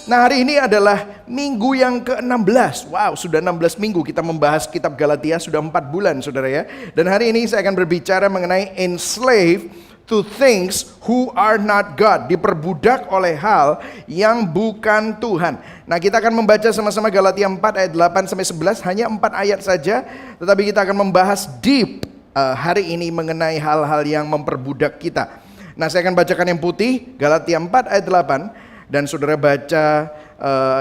Nah, hari ini adalah minggu yang ke-16. Wow, sudah 16 minggu kita membahas kitab Galatia, sudah 4 bulan saudara ya. Dan hari ini saya akan berbicara mengenai enslaved to things who are not God. Diperbudak oleh hal yang bukan Tuhan. Nah, kita akan membaca sama-sama Galatia 4 ayat 8 sampai 11, hanya 4 ayat saja. Tetapi kita akan membahas deep hari ini mengenai hal-hal yang memperbudak kita. Nah, saya akan bacakan yang putih, Galatia 4 ayat 8. Dan saudara baca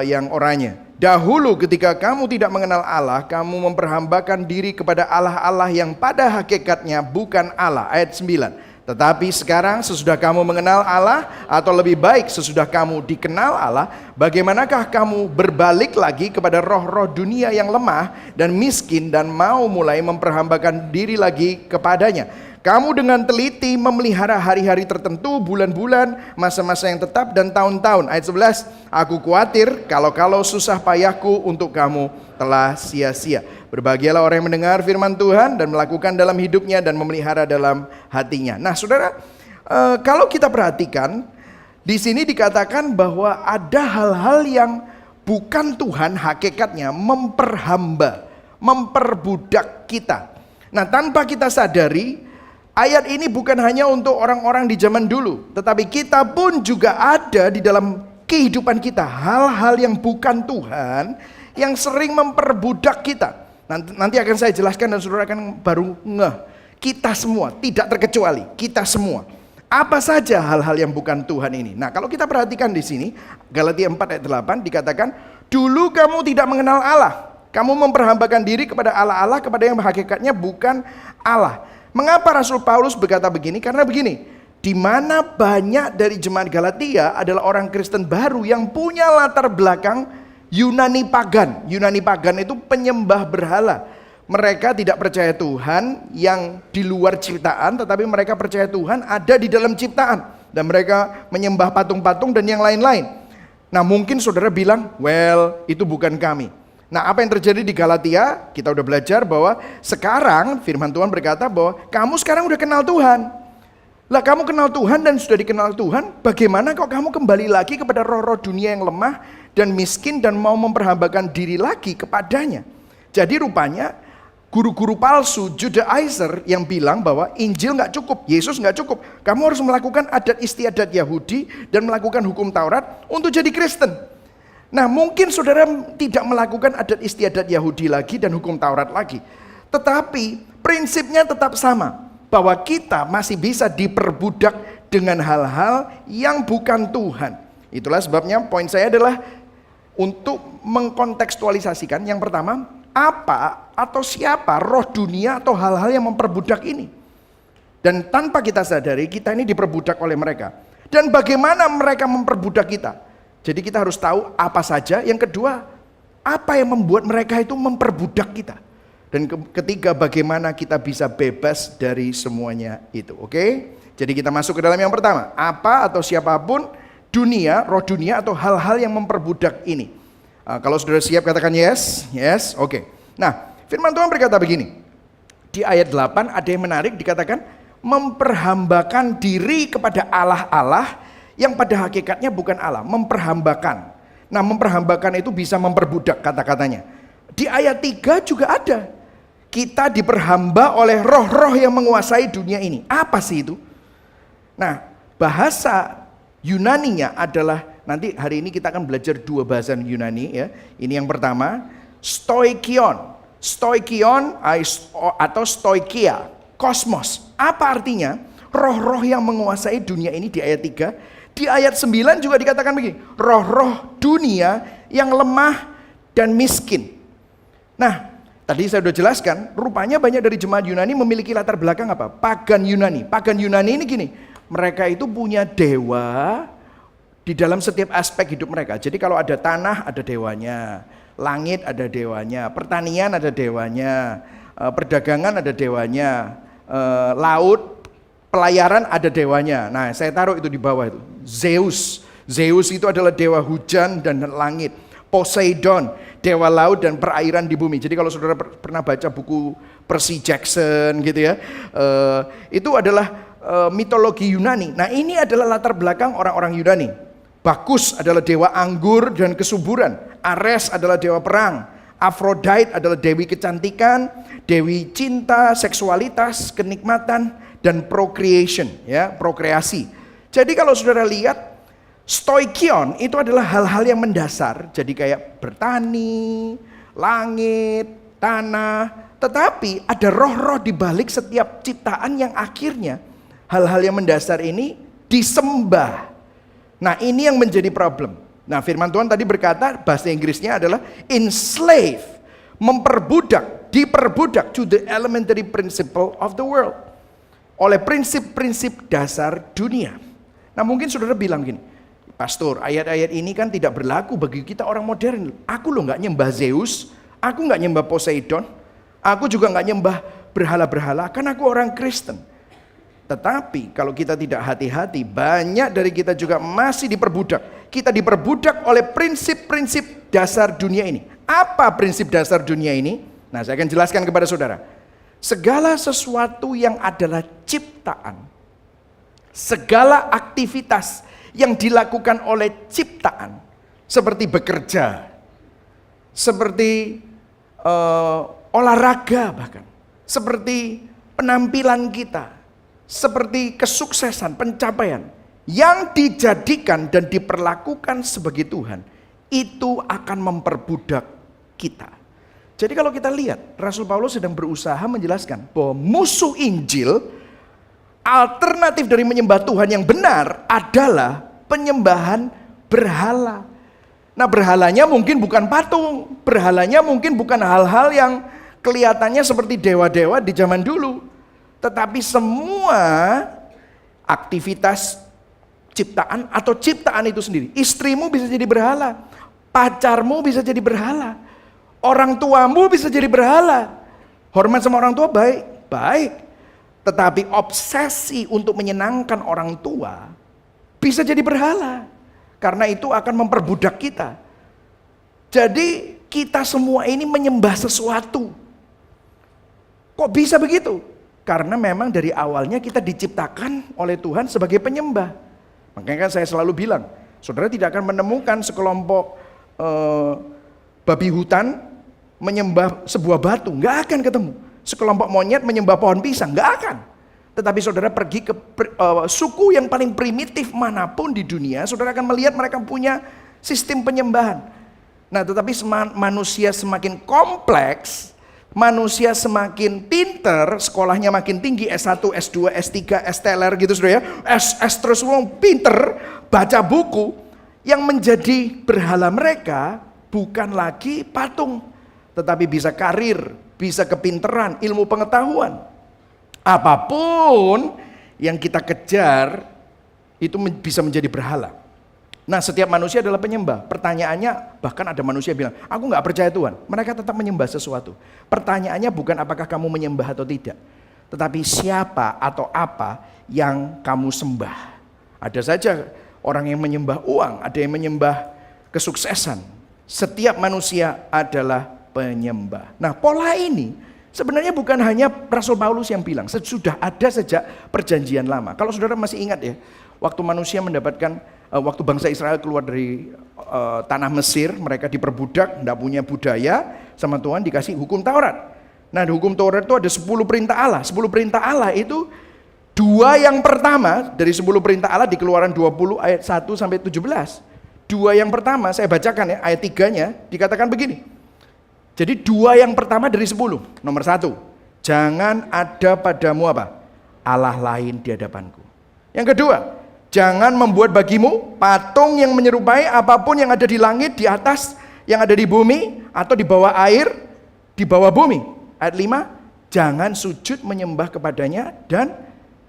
yang oranye. Dahulu ketika kamu tidak mengenal Allah, kamu memperhambakan diri kepada Allah-Allah yang pada hakikatnya bukan Allah. Ayat 9. Tetapi sekarang sesudah kamu mengenal Allah, atau lebih baik sesudah kamu dikenal Allah, bagaimanakah kamu berbalik lagi kepada roh-roh dunia yang lemah dan miskin dan mau mulai memperhambakan diri lagi kepadanya. Kamu dengan teliti memelihara hari-hari tertentu, bulan-bulan, masa-masa yang tetap dan tahun-tahun. Ayat 11, aku khawatir kalau susah payahku untuk kamu telah sia-sia. Berbahagialah orang yang mendengar firman Tuhan dan melakukan dalam hidupnya dan memelihara dalam hatinya. Nah, saudara, kalau kita perhatikan, di sini dikatakan bahwa ada hal-hal yang bukan Tuhan hakikatnya memperhamba, memperbudak kita. Nah, tanpa kita sadari, ayat ini bukan hanya untuk orang-orang di zaman dulu, tetapi kita pun juga ada di dalam kehidupan kita. Hal-hal yang bukan Tuhan yang sering memperbudak kita. Nanti akan saya jelaskan dan saudara akan baru ngeh. Kita semua, tidak terkecuali, kita semua. Apa saja hal-hal yang bukan Tuhan ini? Nah, kalau kita perhatikan di sini, Galatia 4 ayat 8 dikatakan, dulu kamu tidak mengenal Allah. Kamu memperhambakan diri kepada Allah-Allah, kepada yang hakikatnya bukan Allah. Mengapa Rasul Paulus berkata begini? Karena begini, di mana banyak dari jemaat Galatia adalah orang Kristen baru yang punya latar belakang Yunani pagan. Yunani pagan itu penyembah berhala. Mereka tidak percaya Tuhan yang di luar ciptaan, tetapi mereka percaya Tuhan ada di dalam ciptaan. Dan mereka menyembah patung-patung dan yang lain-lain. Nah, mungkin saudara bilang, well, itu bukan kami. Nah, apa yang terjadi di Galatia? Kita udah belajar bahwa sekarang firman Tuhan berkata bahwa kamu sekarang udah kenal Tuhan. Lah, kamu kenal Tuhan dan sudah dikenal Tuhan, bagaimana kok kamu kembali lagi kepada roh-roh dunia yang lemah dan miskin dan mau memperhambakan diri lagi kepadanya? Jadi rupanya guru-guru palsu Judaizer yang bilang bahwa Injil nggak cukup, Yesus nggak cukup. Kamu harus melakukan adat istiadat Yahudi dan melakukan hukum Taurat untuk jadi Kristen. Nah, mungkin saudara tidak melakukan adat istiadat Yahudi lagi dan hukum Taurat lagi. Tetapi prinsipnya tetap sama. Bahwa kita masih bisa diperbudak dengan hal-hal yang bukan Tuhan. Itulah sebabnya poin saya adalah untuk mengkontekstualisasikan. Yang pertama, apa atau siapa roh dunia atau hal-hal yang memperbudak ini. Dan tanpa kita sadari, kita ini diperbudak oleh mereka. Dan bagaimana mereka memperbudak kita? Jadi kita harus tahu apa saja. Yang kedua, apa yang membuat mereka itu memperbudak kita. Dan ketiga, bagaimana kita bisa bebas dari semuanya itu. Oke? Jadi kita masuk ke dalam yang pertama. Apa atau siapapun dunia, roh dunia atau hal-hal yang memperbudak ini. Kalau saudara siap katakan yes. Yes, oke. Nah, firman Tuhan berkata begini. Di ayat 8 ada yang menarik, dikatakan memperhambakan diri kepada Allah-Allah yang pada hakikatnya bukan Allah, memperhambakan. Nah, memperhambakan itu bisa memperbudak kata-katanya. Di ayat 3 juga ada. Kita diperhamba oleh roh-roh yang menguasai dunia ini. Apa sih itu? Nah, bahasa Yunaninya adalah, nanti hari ini kita akan belajar 2 bahasa Yunani ya. Ini yang pertama, stoikion. Stoikion atau stoikia, kosmos. Apa artinya? Roh-roh yang menguasai dunia ini di ayat 3. Di ayat 9 juga dikatakan begini, roh-roh dunia yang lemah dan miskin. Nah, tadi saya sudah jelaskan, rupanya banyak dari jemaat Yunani memiliki latar belakang apa? Pagan Yunani. Pagan Yunani ini gini, mereka itu punya dewa di dalam setiap aspek hidup mereka. Jadi kalau ada tanah, ada dewanya. Langit ada dewanya. Pertanian ada dewanya. Perdagangan ada dewanya. Laut, pelayaran ada dewanya. Nah, saya taruh itu di bawah itu. Zeus. Zeus itu adalah dewa hujan dan langit. Poseidon, dewa laut dan perairan di bumi. Jadi kalau saudara pernah baca buku Percy Jackson gitu ya, itu adalah mitologi Yunani. Nah, ini adalah latar belakang orang-orang Yunani. Bacchus adalah dewa anggur dan kesuburan. Ares adalah dewa perang. Aphrodite adalah dewi kecantikan, dewi cinta, seksualitas, kenikmatan, dan procreation, ya, prokreasi. Jadi kalau saudara lihat, stoikion itu adalah hal-hal yang mendasar. Jadi kayak bertani, langit, tanah. Tetapi ada roh-roh di balik setiap ciptaan yang akhirnya hal-hal yang mendasar ini disembah. Nah, ini yang menjadi problem. Nah, firman Tuhan tadi berkata, bahasa Inggrisnya adalah enslave, memperbudak, diperbudak to the elementary principle of the world. Oleh prinsip-prinsip dasar dunia. Nah, mungkin saudara bilang gini, Pastor, ayat-ayat ini kan tidak berlaku bagi kita orang modern. Aku loh gak nyembah Zeus, aku gak nyembah Poseidon, aku juga gak nyembah berhala-berhala, kan aku orang Kristen. Tetapi kalau kita tidak hati-hati, banyak dari kita juga masih diperbudak. Kita diperbudak oleh prinsip-prinsip dasar dunia ini. Apa prinsip dasar dunia ini? Nah, saya akan jelaskan kepada saudara. Segala sesuatu yang adalah ciptaan, segala aktivitas yang dilakukan oleh ciptaan, seperti bekerja, seperti olahraga bahkan, seperti penampilan kita, seperti kesuksesan, pencapaian yang dijadikan dan diperlakukan sebagai Tuhan, itu akan memperbudak kita. Jadi kalau kita lihat, Rasul Paulus sedang berusaha menjelaskan bahwa musuh Injil, alternatif dari menyembah Tuhan yang benar adalah penyembahan berhala. Nah, berhalanya mungkin bukan patung, berhalanya mungkin bukan hal-hal yang kelihatannya seperti dewa-dewa di zaman dulu. Tetapi semua aktivitas ciptaan atau ciptaan itu sendiri. Istrimu bisa jadi berhala, pacarmu bisa jadi berhala, orang tuamu bisa jadi berhala. Hormat sama orang tua baik. Tetapi obsesi untuk menyenangkan orang tua bisa jadi berhala. Karena itu akan memperbudak kita. Jadi kita semua ini menyembah sesuatu. Kok bisa begitu? Karena memang dari awalnya kita diciptakan oleh Tuhan sebagai penyembah. Makanya kan saya selalu bilang, saudara tidak akan menemukan sekelompok babi hutan menyembah sebuah batu, nggak akan ketemu. Sekelompok monyet menyembah pohon pisang, nggak akan. Tetapi saudara pergi ke suku yang paling primitif manapun di dunia, saudara akan melihat mereka punya sistem penyembahan. Nah, tetapi manusia semakin kompleks, manusia semakin pinter, sekolahnya makin tinggi, S1, S2, S3, S-teler gitu saudara ya, S terus pinter, baca buku, yang menjadi berhala mereka bukan lagi patung, tetapi bisa karir, bisa kepinteran, ilmu pengetahuan. Apapun yang kita kejar, itu bisa menjadi berhala. Nah, setiap manusia adalah penyembah. Pertanyaannya, bahkan ada manusia bilang, aku gak percaya Tuhan. Mereka tetap menyembah sesuatu. Pertanyaannya bukan apakah kamu menyembah atau tidak, tetapi siapa atau apa yang kamu sembah. Ada saja orang yang menyembah uang, ada yang menyembah kesuksesan. Setiap manusia adalah penyembah. Nah, pola ini sebenarnya bukan hanya Rasul Paulus yang bilang, sudah ada sejak perjanjian lama. Kalau saudara masih ingat ya, waktu manusia mendapatkan, waktu bangsa Israel keluar dari tanah Mesir, mereka diperbudak, tidak punya budaya, sama Tuhan dikasih hukum Taurat. Nah, di hukum Taurat itu ada 10 perintah Allah. 10 perintah Allah itu, 2 yang pertama dari 10 perintah Allah di Keluaran 20 ayat 1 sampai 17. 2 yang pertama, saya bacakan ya, ayat 3-nya dikatakan begini. Jadi 2 yang pertama dari 10. Nomor 1, jangan ada padamu apa? Allah lain di hadapanku. Yang kedua, jangan membuat bagimu patung yang menyerupai apapun yang ada di langit, di atas, yang ada di bumi, atau di bawah air, di bawah bumi. Ayat 5, jangan sujud menyembah kepadanya dan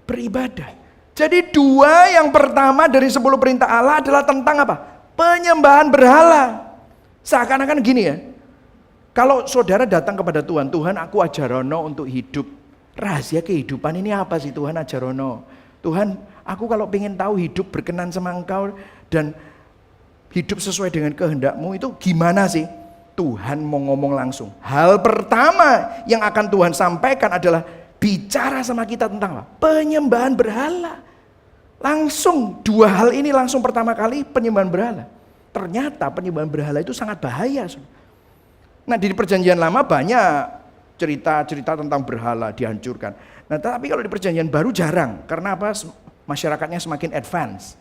beribadah. Jadi 2 yang pertama dari 10 perintah Allah adalah tentang apa? Penyembahan berhala. Seakan-akan gini ya, kalau saudara datang kepada Tuhan, Tuhan aku ajarono untuk hidup. Rahasia kehidupan ini apa sih Tuhan ajarono? Tuhan, aku kalau pengen tahu hidup berkenan sama Engkau dan hidup sesuai dengan kehendakmu itu gimana sih? Tuhan mau ngomong langsung. Hal pertama yang akan Tuhan sampaikan adalah bicara sama kita tentang apa? Penyembahan berhala. Langsung dua hal ini langsung pertama kali penyembahan berhala. Ternyata penyembahan berhala itu sangat bahaya. Nah di perjanjian lama banyak cerita-cerita tentang berhala dihancurkan. Nah tapi kalau di perjanjian baru jarang. Karena apa? Masyarakatnya semakin advance.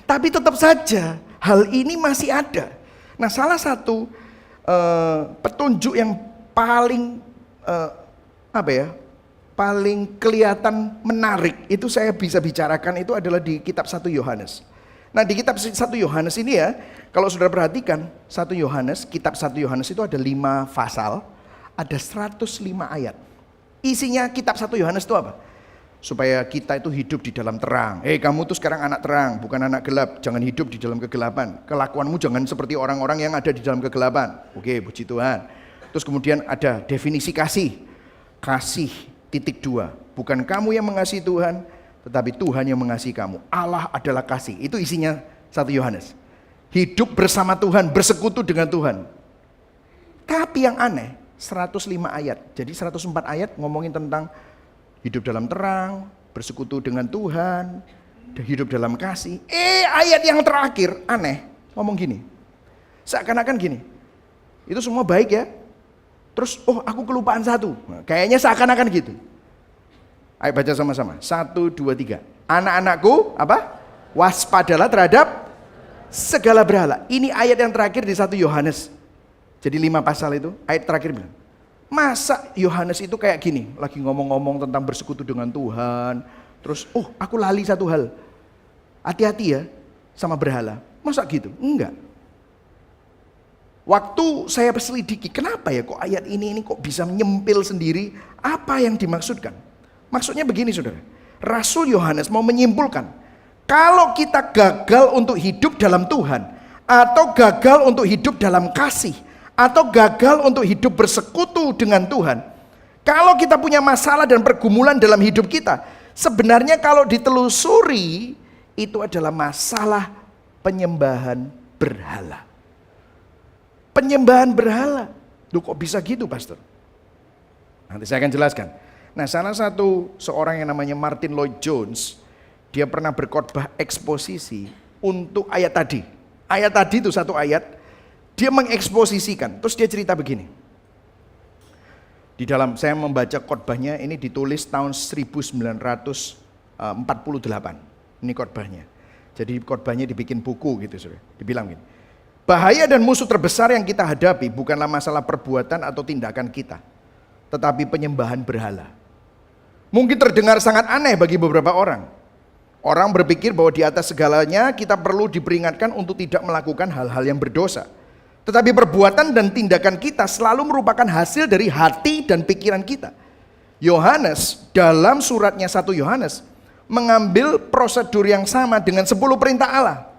Tapi tetap saja hal ini masih ada. Nah salah satu petunjuk yang paling paling kelihatan menarik itu saya bisa bicarakan itu adalah di kitab 1 Yohanes. Nah di kitab 1 Yohanes ini ya, kalau saudara perhatikan 1 Yohanes, kitab 1 Yohanes itu ada 5 pasal, ada 105 ayat. Isinya kitab 1 Yohanes itu apa? Supaya kita itu hidup di dalam terang. Kamu tuh sekarang anak terang, bukan anak gelap. Jangan hidup di dalam kegelapan. Kelakuanmu jangan seperti orang-orang yang ada di dalam kegelapan. Oke, puji Tuhan. Terus kemudian ada definisi kasih. Kasih titik 2. Bukan kamu yang mengasihi Tuhan, tetapi Tuhan yang mengasihi kamu. Allah adalah kasih. Itu isinya 1 Yohanes. Hidup bersama Tuhan, bersekutu dengan Tuhan. Tapi yang aneh, 105 ayat. Jadi 104 ayat ngomongin tentang hidup dalam terang, bersekutu dengan Tuhan, hidup dalam kasih. Ayat yang terakhir aneh, ngomong gini. Seakan-akan gini. Itu semua baik ya. Terus, aku kelupaan satu. Nah, kayaknya seakan-akan gitu. Ayo baca sama-sama. 1, 2, 3. Anak-anakku, apa? Waspadalah terhadap segala berhala. Ini ayat yang terakhir di 1 Yohanes. Jadi 5 pasal itu, ayat terakhir bilang. Masa Yohanes itu kayak gini, lagi ngomong-ngomong tentang bersekutu dengan Tuhan. Terus, aku lali satu hal. Hati-hati ya sama berhala. Masa gitu? Enggak. Waktu saya selidiki, kenapa ya kok ayat ini kok bisa nyempil sendiri? Apa yang dimaksudkan? Maksudnya begini saudara, Rasul Yohanes mau menyimpulkan, kalau kita gagal untuk hidup dalam Tuhan, atau gagal untuk hidup dalam kasih, atau gagal untuk hidup bersekutu dengan Tuhan, kalau kita punya masalah dan pergumulan dalam hidup kita, sebenarnya kalau ditelusuri, itu adalah masalah penyembahan berhala. Penyembahan berhala. Duh kok bisa gitu pastor? Nanti saya akan jelaskan. Nah salah satu seorang yang namanya Martin Lloyd Jones, dia pernah berkhotbah eksposisi untuk ayat tadi. Ayat tadi itu satu ayat, dia mengeksposisikan. Terus dia cerita begini. Di dalam saya membaca khotbahnya, ini ditulis tahun 1948. Ini khotbahnya. Jadi khotbahnya dibikin buku gitu saudara. Dibilang gini. Bahaya dan musuh terbesar yang kita hadapi bukanlah masalah perbuatan atau tindakan kita, tetapi penyembahan berhala. Mungkin terdengar sangat aneh bagi beberapa orang. Orang berpikir bahwa di atas segalanya kita perlu diperingatkan untuk tidak melakukan hal-hal yang berdosa. Tetapi perbuatan dan tindakan kita selalu merupakan hasil dari hati dan pikiran kita. Yohanes dalam suratnya 1 Yohanes mengambil prosedur yang sama dengan 10 perintah Allah.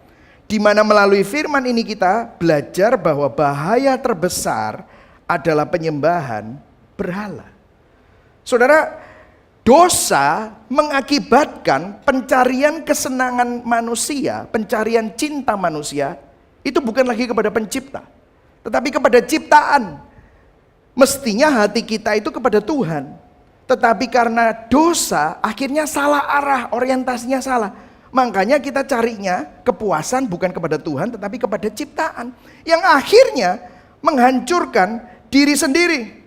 Di mana melalui firman ini kita belajar bahwa bahaya terbesar adalah penyembahan berhala. Saudara, dosa mengakibatkan pencarian kesenangan manusia, pencarian cinta manusia, itu bukan lagi kepada pencipta, tetapi kepada ciptaan. Mestinya hati kita itu kepada Tuhan. Tetapi karena dosa, akhirnya salah arah, orientasinya salah. Makanya kita carinya kepuasan bukan kepada Tuhan tetapi kepada ciptaan. Yang akhirnya menghancurkan diri sendiri.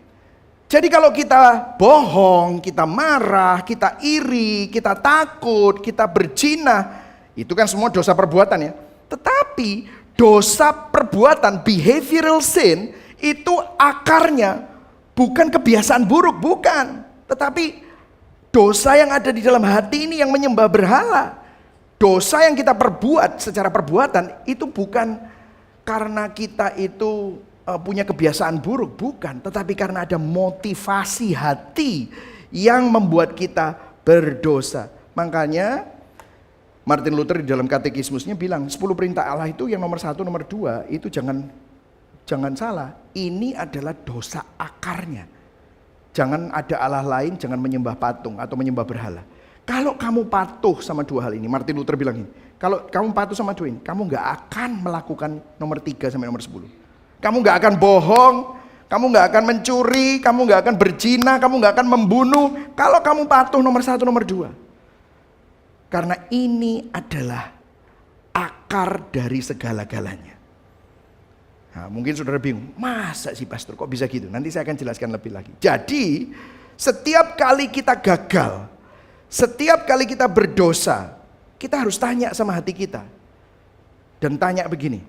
Jadi kalau kita bohong, kita marah, kita iri, kita takut, kita berzina, itu kan semua dosa perbuatan ya. Tetapi dosa perbuatan, behavioral sin, itu akarnya bukan kebiasaan buruk, bukan. Tetapi dosa yang ada di dalam hati ini yang menyembah berhala. Dosa yang kita perbuat secara perbuatan itu bukan karena kita itu punya kebiasaan buruk, bukan. Tetapi karena ada motivasi hati yang membuat kita berdosa. Makanya Martin Luther di dalam katekismusnya bilang 10 perintah Allah itu yang nomor 1, nomor 2 itu jangan salah. Ini adalah dosa akarnya. Jangan ada Allah lain, jangan menyembah patung atau menyembah berhala. Kalau kamu patuh sama 2 hal ini, Martin Luther bilang ini, kalau kamu patuh sama 2 ini, kamu gak akan melakukan nomor 3 sampai nomor 10. Kamu gak akan bohong, kamu gak akan mencuri, kamu gak akan berzina, kamu gak akan membunuh. Kalau kamu patuh nomor 1, nomor 2. Karena ini adalah akar dari segala-galanya. Nah, mungkin saudara bingung, masa sih pastor kok bisa gitu? Nanti saya akan jelaskan lebih lagi. Jadi, setiap kali kita gagal, setiap kali kita berdosa, kita harus tanya sama hati kita. Dan tanya begini,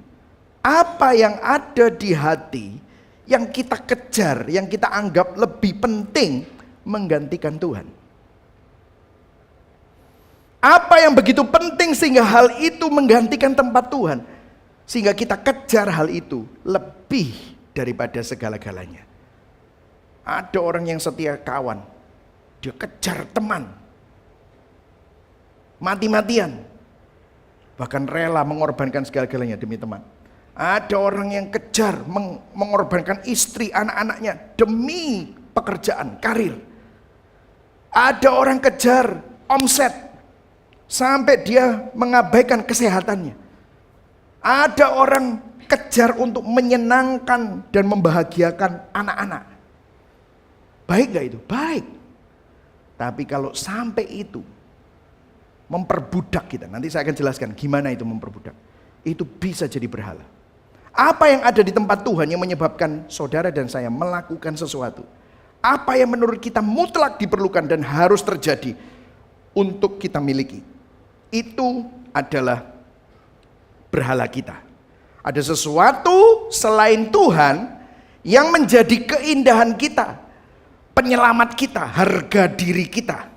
apa yang ada di hati yang kita kejar, yang kita anggap lebih penting menggantikan Tuhan? Apa yang begitu penting sehingga hal itu menggantikan tempat Tuhan? Sehingga kita kejar hal itu lebih daripada segala-galanya. Ada orang yang setia kawan, dia kejar teman, mati-matian, bahkan rela mengorbankan segala-galanya demi teman. Ada orang yang kejar mengorbankan istri, anak-anaknya demi pekerjaan, karir. Ada orang kejar omset sampai dia mengabaikan kesehatannya. Ada orang kejar untuk menyenangkan dan membahagiakan anak-anak. Baik gak itu? Baik. Tapi kalau sampai itu memperbudak kita, nanti saya akan jelaskan gimana itu memperbudak. Itu bisa jadi berhala. Apa yang ada di tempat Tuhan yang menyebabkan saudara dan saya melakukan sesuatu? Apa yang menurut kita mutlak diperlukan dan harus terjadi untuk kita miliki? Itu adalah berhala kita. Ada sesuatu selain Tuhan yang menjadi keindahan kita, penyelamat kita, harga diri kita,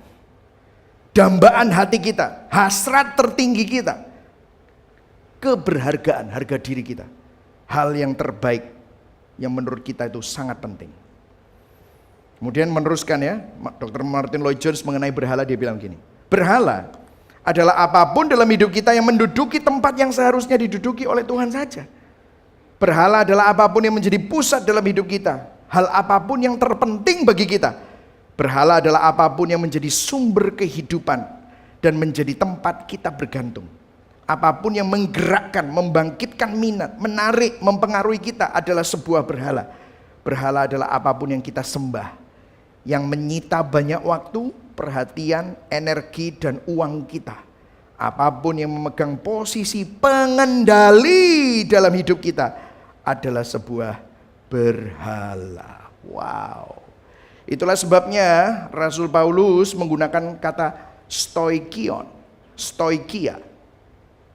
dambaan hati kita, hasrat tertinggi kita, keberhargaan, harga diri kita. Hal yang terbaik yang menurut kita itu sangat penting. Kemudian meneruskan ya, Dr. Martin Lloyd-Jones mengenai berhala, dia bilang gini, berhala adalah apapun dalam hidup kita yang menduduki tempat yang seharusnya diduduki oleh Tuhan saja. Berhala adalah apapun yang menjadi pusat dalam hidup kita, hal apapun yang terpenting bagi kita. Berhala adalah apapun yang menjadi sumber kehidupan dan menjadi tempat kita bergantung. Apapun yang menggerakkan, membangkitkan minat, menarik, mempengaruhi kita adalah sebuah berhala. Berhala adalah apapun yang kita sembah, yang menyita banyak waktu, perhatian, energi, dan uang kita. Apapun yang memegang posisi pengendali dalam hidup kita adalah sebuah berhala. Wow. Itulah sebabnya Rasul Paulus menggunakan kata stoikion, stoikia.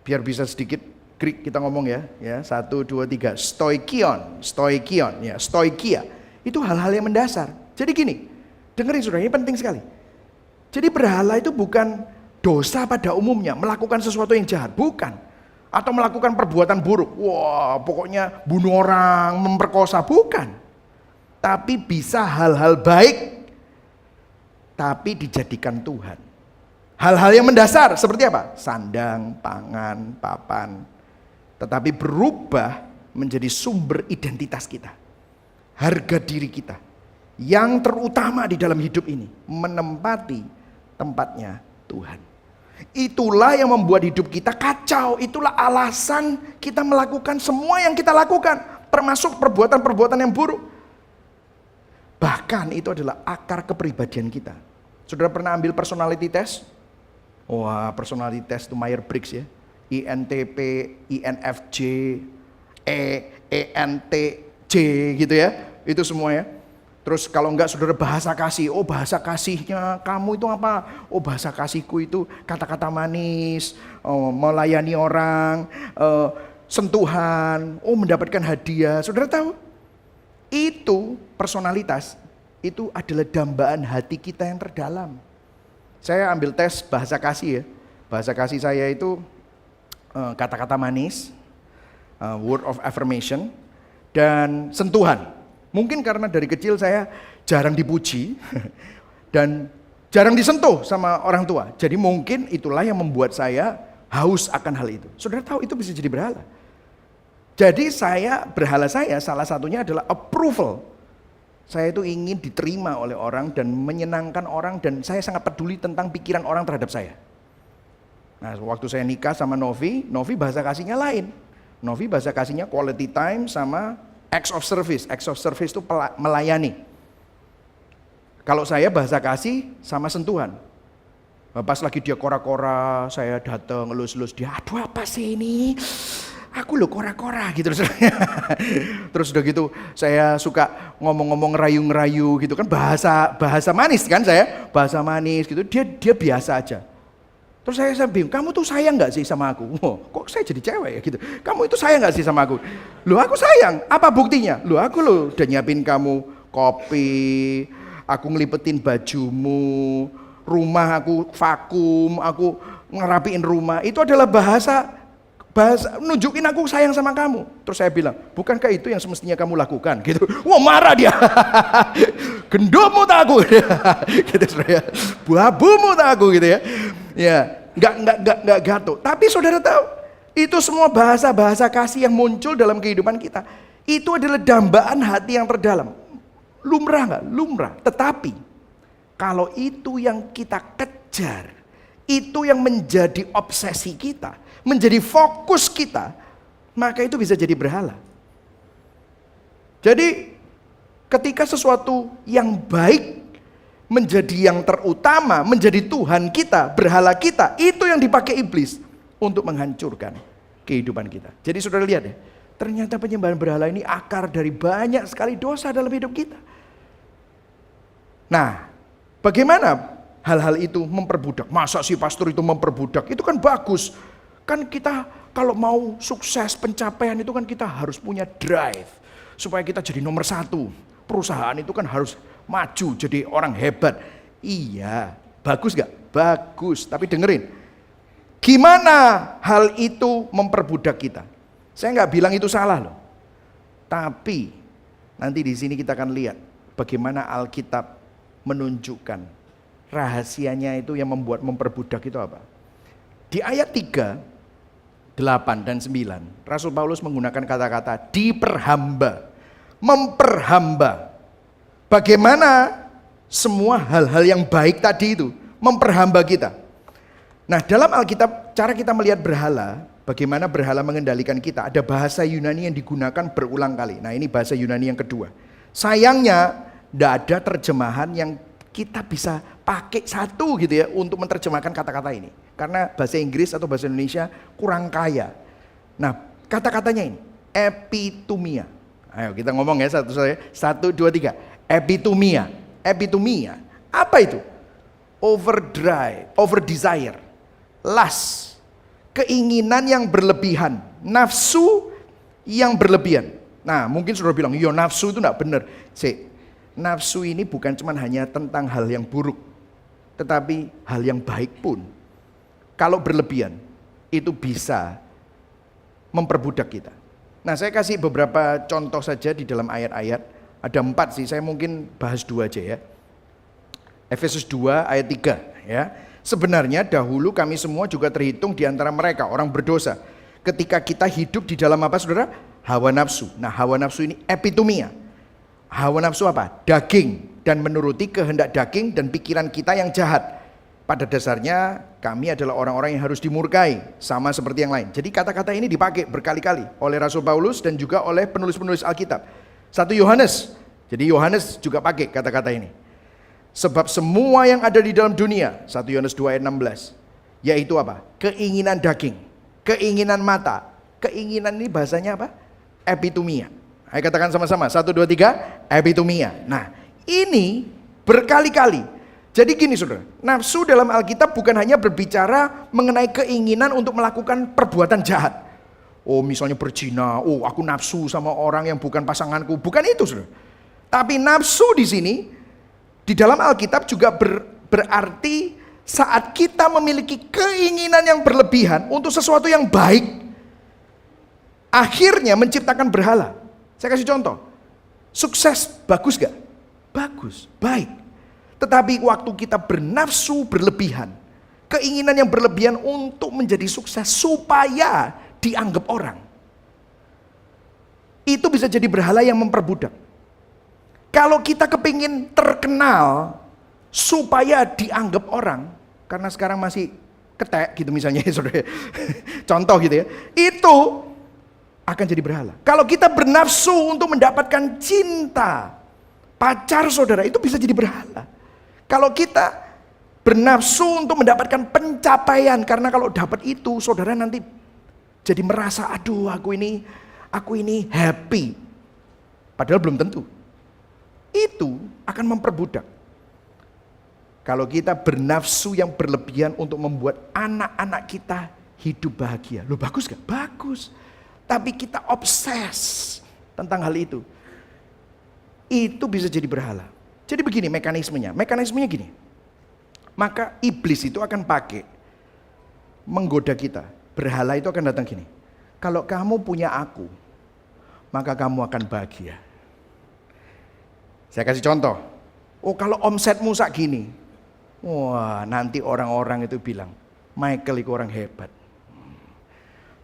Biar bisa sedikit Greek kita ngomong ya. 1, 2, 3. Stoikion, stoikion, ya, stoikia. Itu hal-hal yang mendasar. Jadi gini, dengerin saudara, ini penting sekali. Jadi berhala itu bukan dosa pada umumnya, melakukan sesuatu yang jahat, bukan. Atau melakukan perbuatan buruk. Wah, pokoknya bunuh orang, memperkosa, bukan. Tapi bisa hal-hal baik, tapi dijadikan Tuhan. Hal-hal yang mendasar seperti apa? Sandang, pangan, papan. Tetapi berubah menjadi sumber identitas kita. Harga diri kita. Yang terutama di dalam hidup ini. Menempati tempatnya Tuhan. Itulah yang membuat hidup kita kacau. Itulah alasan kita melakukan semua yang kita lakukan. Termasuk perbuatan-perbuatan yang buruk. Bahkan itu adalah akar kepribadian kita. Saudara pernah ambil personality test? Wah, personality test itu Myers-Briggs ya. INTP, INFJ, ENTJ gitu ya. Itu semua ya. Terus kalau enggak saudara bahasa kasih. Oh, bahasa kasihnya kamu itu apa? Oh, bahasa kasihku itu kata-kata manis, melayani orang, sentuhan, mendapatkan hadiah. Saudara tahu? Itu personalitas, itu adalah dambaan hati kita yang terdalam. Saya ambil tes bahasa kasih ya. Bahasa kasih saya itu kata-kata manis, word of affirmation, dan sentuhan. Mungkin karena dari kecil saya jarang dipuji dan jarang disentuh sama orang tua. Jadi mungkin itulah yang membuat saya haus akan hal itu. Saudara tahu itu bisa jadi berhala. Jadi berhala saya salah satunya adalah approval. Saya itu ingin diterima oleh orang dan menyenangkan orang, dan saya sangat peduli tentang pikiran orang terhadap saya. Nah, waktu saya nikah sama Novi bahasa kasihnya lain. Novi bahasa kasihnya quality time sama acts of service. Acts of service itu melayani. Kalau saya bahasa kasih sama sentuhan. Pas lagi dia kora-kora, saya datang elus-elus dia, aduh apa sih ini? Aku lo kora-kora gitu. Terus udah gitu saya suka ngomong-ngomong ngerayu-ngerayu gitu kan, bahasa manis kan saya, bahasa manis gitu. Dia biasa aja. Terus saya bingung, kamu tuh sayang gak sih sama aku? Oh, kok saya jadi cewek ya gitu. Kamu itu sayang gak sih sama aku? Loh aku sayang, apa buktinya? Loh aku loh udah nyiapin kamu kopi, aku ngelipetin bajumu, rumah aku vakum, aku ngerapiin rumah. Itu adalah bahasa nunjukin aku sayang sama kamu. Terus saya bilang, bukankah itu yang semestinya kamu lakukan? Gitu. Wah marah dia. Gendommu tak aku. Gitu saudara. Babumu tak aku gitu ya. Ya, enggak gato. Tapi saudara tahu, itu semua bahasa-bahasa kasih yang muncul dalam kehidupan kita. Itu adalah dambaan hati yang terdalam. Lumrah enggak? Lumrah. Tetapi kalau itu yang kita kejar, itu yang menjadi obsesi kita, menjadi fokus kita, maka itu bisa jadi berhala. Jadi ketika sesuatu yang baik menjadi yang terutama, menjadi Tuhan kita, berhala kita, itu yang dipakai iblis untuk menghancurkan kehidupan kita. Jadi saudara lihat ya, ternyata penyembahan berhala ini akar dari banyak sekali dosa dalam hidup kita. Nah, bagaimana hal-hal itu memperbudak? Masa sih pastor itu memperbudak? Itu kan bagus. Kan kita kalau mau sukses pencapaian itu kan kita harus punya drive. Supaya kita jadi nomor 1. Perusahaan itu kan harus maju jadi orang hebat. Iya, bagus gak? Bagus, tapi dengerin. Gimana hal itu memperbudak kita? Saya gak bilang itu salah loh. Tapi nanti di sini kita akan lihat bagaimana Alkitab menunjukkan rahasianya itu yang membuat memperbudak itu apa. Di ayat 3, 8 dan 9, Rasul Paulus menggunakan kata-kata diperhamba, memperhamba. Bagaimana semua hal-hal yang baik tadi itu memperhamba kita. Nah, dalam Alkitab cara kita melihat berhala, bagaimana berhala mengendalikan kita, ada bahasa Yunani yang digunakan berulang kali. Nah, ini bahasa Yunani yang kedua. Sayangnya tidak ada terjemahan yang kita bisa pakai satu gitu ya untuk menerjemahkan kata-kata ini. Karena bahasa Inggris atau bahasa Indonesia kurang kaya. Nah, kata-katanya ini epitumia. Ayo kita ngomong ya satu, dua, tiga. Epitumia. Epitumia. Apa itu? Overdrive, over desire, lust, keinginan yang berlebihan, nafsu yang berlebihan. Nah, mungkin sudah bilang, yo nafsu itu enggak benar. Nafsu ini bukan cuma hanya tentang hal yang buruk, tetapi hal yang baik pun. Kalau berlebihan, itu bisa memperbudak kita. Nah, saya kasih beberapa contoh saja di dalam ayat-ayat. Ada 4 sih, saya mungkin bahas 2 aja ya. Efesus 2 ayat 3 ya. Sebenarnya dahulu kami semua juga terhitung di antara mereka, orang berdosa. Ketika kita hidup di dalam apa saudara? Hawa nafsu. Nah, hawa nafsu ini epitumia. Hawa nafsu apa? Daging, dan menuruti kehendak daging dan pikiran kita yang jahat. Pada dasarnya kami adalah orang-orang yang harus dimurkai, sama seperti yang lain. Jadi kata-kata ini dipakai berkali-kali oleh Rasul Paulus dan juga oleh penulis-penulis Alkitab. 1 Yohanes, jadi Yohanes juga pakai kata-kata ini. Sebab semua yang ada di dalam dunia, 1 Yohanes 2 ayat 16, yaitu apa? Keinginan daging, keinginan mata. Keinginan ini bahasanya apa? Epitumia. Ayo katakan sama-sama, 1, 2, 3, epitumia. Nah, ini berkali-kali. Jadi gini saudara, nafsu dalam Alkitab bukan hanya berbicara mengenai keinginan untuk melakukan perbuatan jahat. Oh misalnya berzina, oh aku nafsu sama orang yang bukan pasanganku, bukan itu saudara. Tapi nafsu di sini, di dalam Alkitab juga berarti saat kita memiliki keinginan yang berlebihan untuk sesuatu yang baik, akhirnya menciptakan berhala. Saya kasih contoh, sukses bagus gak? Bagus, baik. Tetapi waktu kita bernafsu berlebihan, keinginan yang berlebihan untuk menjadi sukses supaya dianggap orang, itu bisa jadi berhala yang memperbudak. Kalau kita kepingin terkenal supaya dianggap orang, karena sekarang masih ketek gitu misalnya saudara, contoh gitu ya, itu akan jadi berhala. Kalau kita bernafsu untuk mendapatkan cinta pacar saudara, itu bisa jadi berhala. Kalau kita Bernafsu untuk mendapatkan pencapaian. Karena kalau dapat itu, saudara nanti jadi merasa, aduh aku ini happy. Padahal belum tentu. Itu akan memperbudak. Kalau kita bernafsu yang berlebihan untuk membuat anak-anak kita hidup bahagia. Loh bagus gak? Bagus. Tapi kita obses tentang hal itu. Itu bisa jadi berhala. Jadi begini mekanismenya. Mekanismenya gini. Maka iblis itu akan pakai menggoda kita. Berhala itu akan datang gini. Kalau kamu punya aku, maka kamu akan bahagia. Saya kasih contoh. Oh kalau omsetmu sak gini. Wah nanti orang-orang itu bilang, Michael itu orang hebat.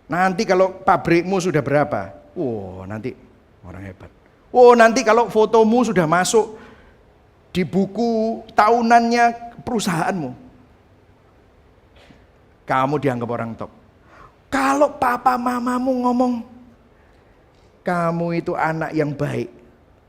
Nanti kalau pabrikmu sudah berapa? Wah nanti orang hebat. Oh nanti kalau fotomu sudah masuk di buku tahunannya perusahaanmu, kamu dianggap orang top. Kalau papa mamamu ngomong, kamu itu anak yang baik,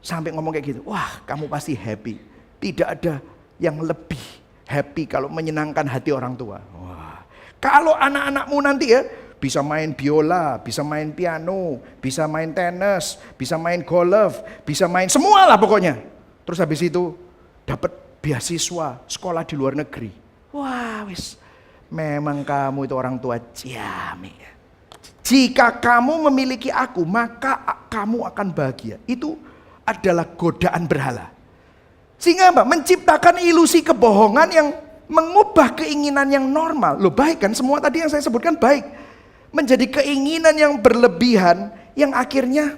sampai ngomong kayak gitu, wah kamu pasti happy. Tidak ada yang lebih happy kalau menyenangkan hati orang tua. Wah. Kalau anak-anakmu nanti ya bisa main biola, bisa main piano, bisa main tenis, bisa main golf, bisa main semua lah pokoknya. Terus habis itu dapat beasiswa sekolah di luar negeri. Wah wis, memang kamu itu orang tua jami. Jika kamu memiliki aku, maka kamu akan bahagia. Itu adalah godaan berhala. Sehingga apa? Menciptakan ilusi kebohongan yang mengubah keinginan yang normal. Loh baik kan, semua tadi yang saya sebutkan baik. Menjadi keinginan yang berlebihan yang akhirnya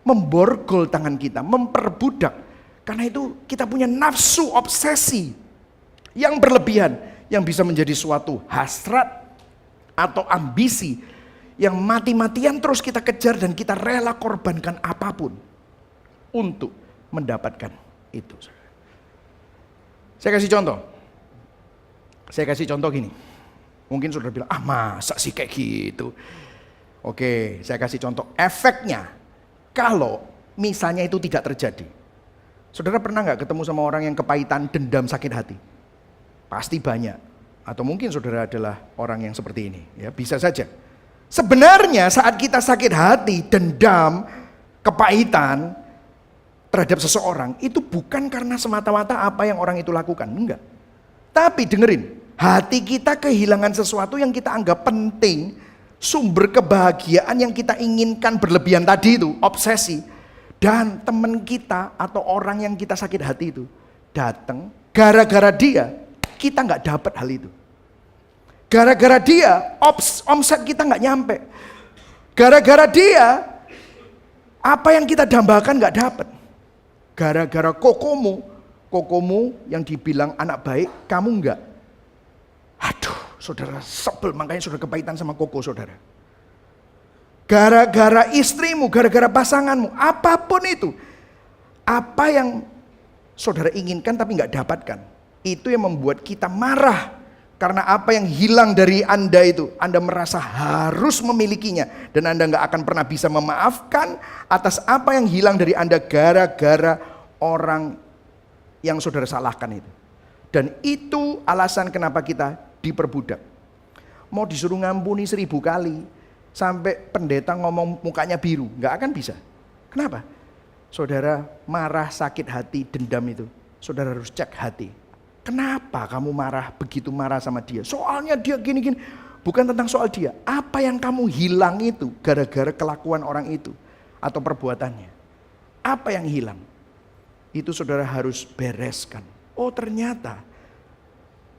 memborgol tangan kita, memperbudak. Karena itu kita punya nafsu obsesi yang berlebihan, yang bisa menjadi suatu hasrat atau ambisi yang mati-matian terus kita kejar dan kita rela korbankan apapun untuk mendapatkan itu. Saya kasih contoh. Saya kasih contoh gini. Mungkin saudara bilang, ah masa sih kayak gitu. Oke, saya kasih contoh efeknya. Kalau misalnya itu tidak terjadi. Saudara pernah gak ketemu sama orang yang kepahitan, dendam, sakit hati? Pasti banyak. Atau mungkin saudara adalah orang yang seperti ini. Ya, bisa saja. Sebenarnya saat kita sakit hati, dendam, kepahitan terhadap seseorang, itu bukan karena semata-mata apa yang orang itu lakukan. Enggak. Tapi dengerin, hati kita kehilangan sesuatu yang kita anggap penting, sumber kebahagiaan yang kita inginkan berlebihan tadi itu, obsesi. Dan teman kita atau orang yang kita sakit hati itu datang, gara-gara dia, kita nggak dapat hal itu. Gara-gara dia, omset kita nggak nyampe. Gara-gara dia, apa yang kita dambakan nggak dapat. Gara-gara kokomu yang dibilang anak baik, kamu enggak. Aduh, saudara sebel, makanya saudara kepahitan sama koko saudara. Gara-gara istrimu, gara-gara pasanganmu, apapun itu. Apa yang saudara inginkan tapi enggak dapatkan. Itu yang membuat kita marah. Karena apa yang hilang dari Anda itu, Anda merasa harus memilikinya. Dan Anda gak akan pernah bisa memaafkan atas apa yang hilang dari Anda gara-gara orang yang saudara salahkan itu. Dan itu alasan kenapa kita diperbudak. Mau disuruh ngampuni 1000 kali, sampai pendeta ngomong mukanya biru, gak akan bisa. Kenapa? Saudara marah, sakit hati, dendam itu, saudara harus cek hati. Kenapa kamu marah, begitu marah sama dia? Soalnya dia gini-gini. Bukan tentang soal dia. Apa yang kamu hilang itu gara-gara kelakuan orang itu atau perbuatannya? Apa yang hilang? Itu saudara harus bereskan. Oh ternyata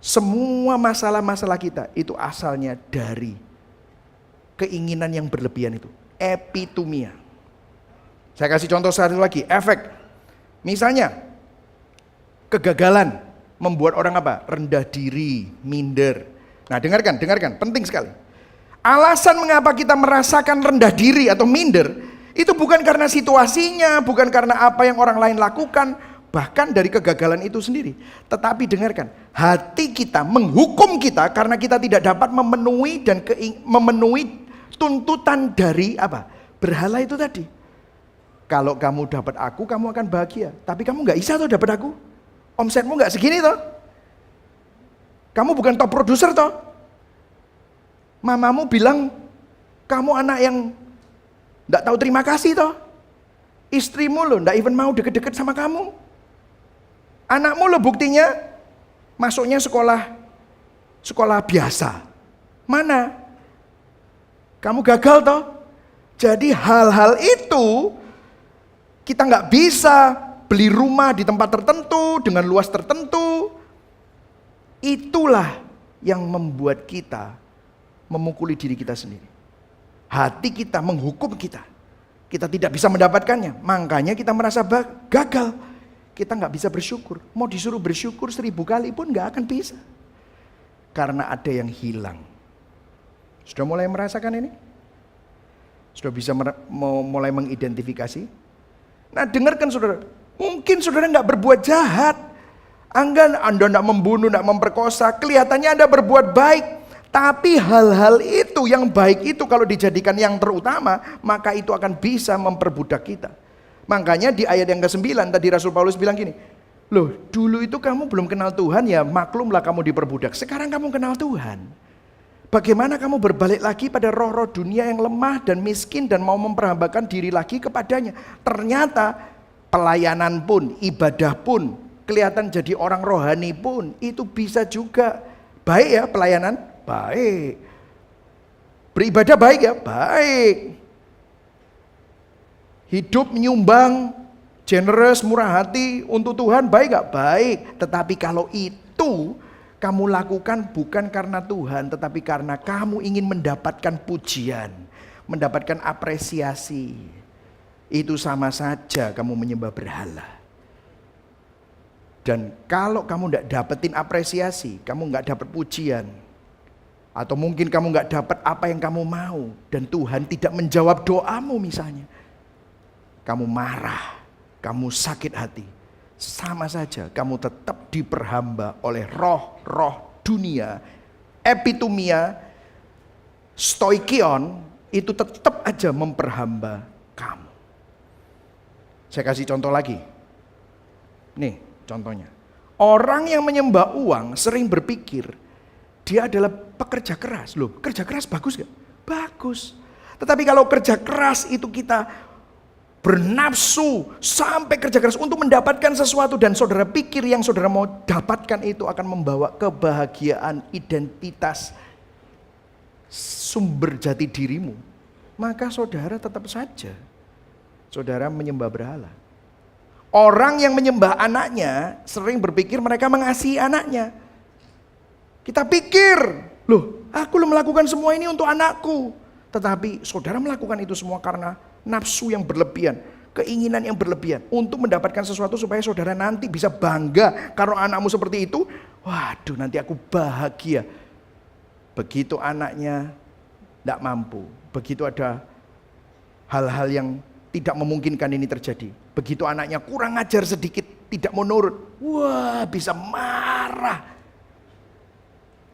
semua masalah-masalah kita itu asalnya dari keinginan yang berlebihan itu. Epitumia. Saya kasih contoh satu lagi, efek. Misalnya kegagalan membuat orang apa? Rendah diri, minder. Nah dengarkan, penting sekali. Alasan mengapa kita merasakan rendah diri atau minder, itu bukan karena situasinya, bukan karena apa yang orang lain lakukan, bahkan dari kegagalan itu sendiri. Tetapi dengarkan, hati kita menghukum kita karena kita tidak dapat memenuhi tuntutan dari apa? Berhala itu tadi. Kalau kamu dapat aku, kamu akan bahagia. Tapi kamu gak bisa tuh dapat aku. Omsetmu gak segini toh. Kamu bukan top produser toh. Mamamu bilang kamu anak yang enggak tahu terima kasih toh. Istrimu loh enggak even mau deket-deket sama kamu. Anakmu loh buktinya masuknya sekolah biasa. Mana? Kamu gagal toh. Jadi hal-hal itu kita nggak bisa beli rumah di tempat tertentu dengan luas tertentu. Itulah yang membuat kita memukuli diri kita sendiri. Hati kita menghukum kita. Kita tidak bisa mendapatkannya. Makanya kita merasa gagal. Kita nggak bisa bersyukur. Mau disuruh bersyukur 1000 kali pun nggak akan bisa. Karena ada yang hilang. Sudah mulai merasakan ini? Sudah bisa mulai mengidentifikasi? Nah dengarkan saudara. Mungkin saudara nggak berbuat jahat. Anda nggak membunuh, nggak memperkosa. Kelihatannya Anda berbuat baik. Tapi hal-hal itu, yang baik itu kalau dijadikan yang terutama, maka itu akan bisa memperbudak kita. Makanya di ayat yang ke-9 tadi Rasul Paulus bilang gini, loh dulu itu kamu belum kenal Tuhan ya maklumlah kamu diperbudak. Sekarang kamu kenal Tuhan. Bagaimana kamu berbalik lagi pada roh-roh dunia yang lemah dan miskin dan mau memperhambakan diri lagi kepadanya. Ternyata pelayanan pun, ibadah pun, kelihatan jadi orang rohani pun itu bisa juga. Baik ya pelayanan? Baik. Beribadah baik ya? Baik. Hidup menyumbang, generous, murah hati untuk Tuhan baik gak? Baik. Tetapi kalau itu kamu lakukan bukan karena Tuhan, tetapi karena kamu ingin mendapatkan pujian, mendapatkan apresiasi, itu sama saja kamu menyembah berhala. Dan kalau kamu tidak dapetin apresiasi, kamu nggak dapat pujian, atau mungkin kamu nggak dapat apa yang kamu mau, dan Tuhan tidak menjawab doamu misalnya, kamu marah, kamu sakit hati, sama saja kamu tetap diperhamba oleh roh-roh dunia, epitomia, stoikion, itu tetap aja memperhamba kamu. Saya kasih contoh lagi. Nih contohnya. Orang yang menyembah uang sering berpikir dia adalah pekerja keras. Loh, kerja keras bagus gak? Bagus. Tetapi kalau kerja keras itu kita bernafsu sampai kerja keras untuk mendapatkan sesuatu dan saudara pikir yang saudara mau dapatkan itu akan membawa kebahagiaan, identitas, sumber jati dirimu, maka saudara tetap saja saudara menyembah berhala. Orang yang menyembah anaknya sering berpikir mereka mengasihi anaknya. Kita pikir, loh aku melakukan semua ini untuk anakku. Tetapi saudara melakukan itu semua karena nafsu yang berlebihan, keinginan yang berlebihan untuk mendapatkan sesuatu supaya saudara nanti bisa bangga kalau anakmu seperti itu. Waduh, nanti aku bahagia. Begitu anaknya tidak mampu, begitu ada hal-hal yang tidak memungkinkan ini terjadi, begitu anaknya kurang ajar sedikit, tidak mau nurut, wah bisa marah.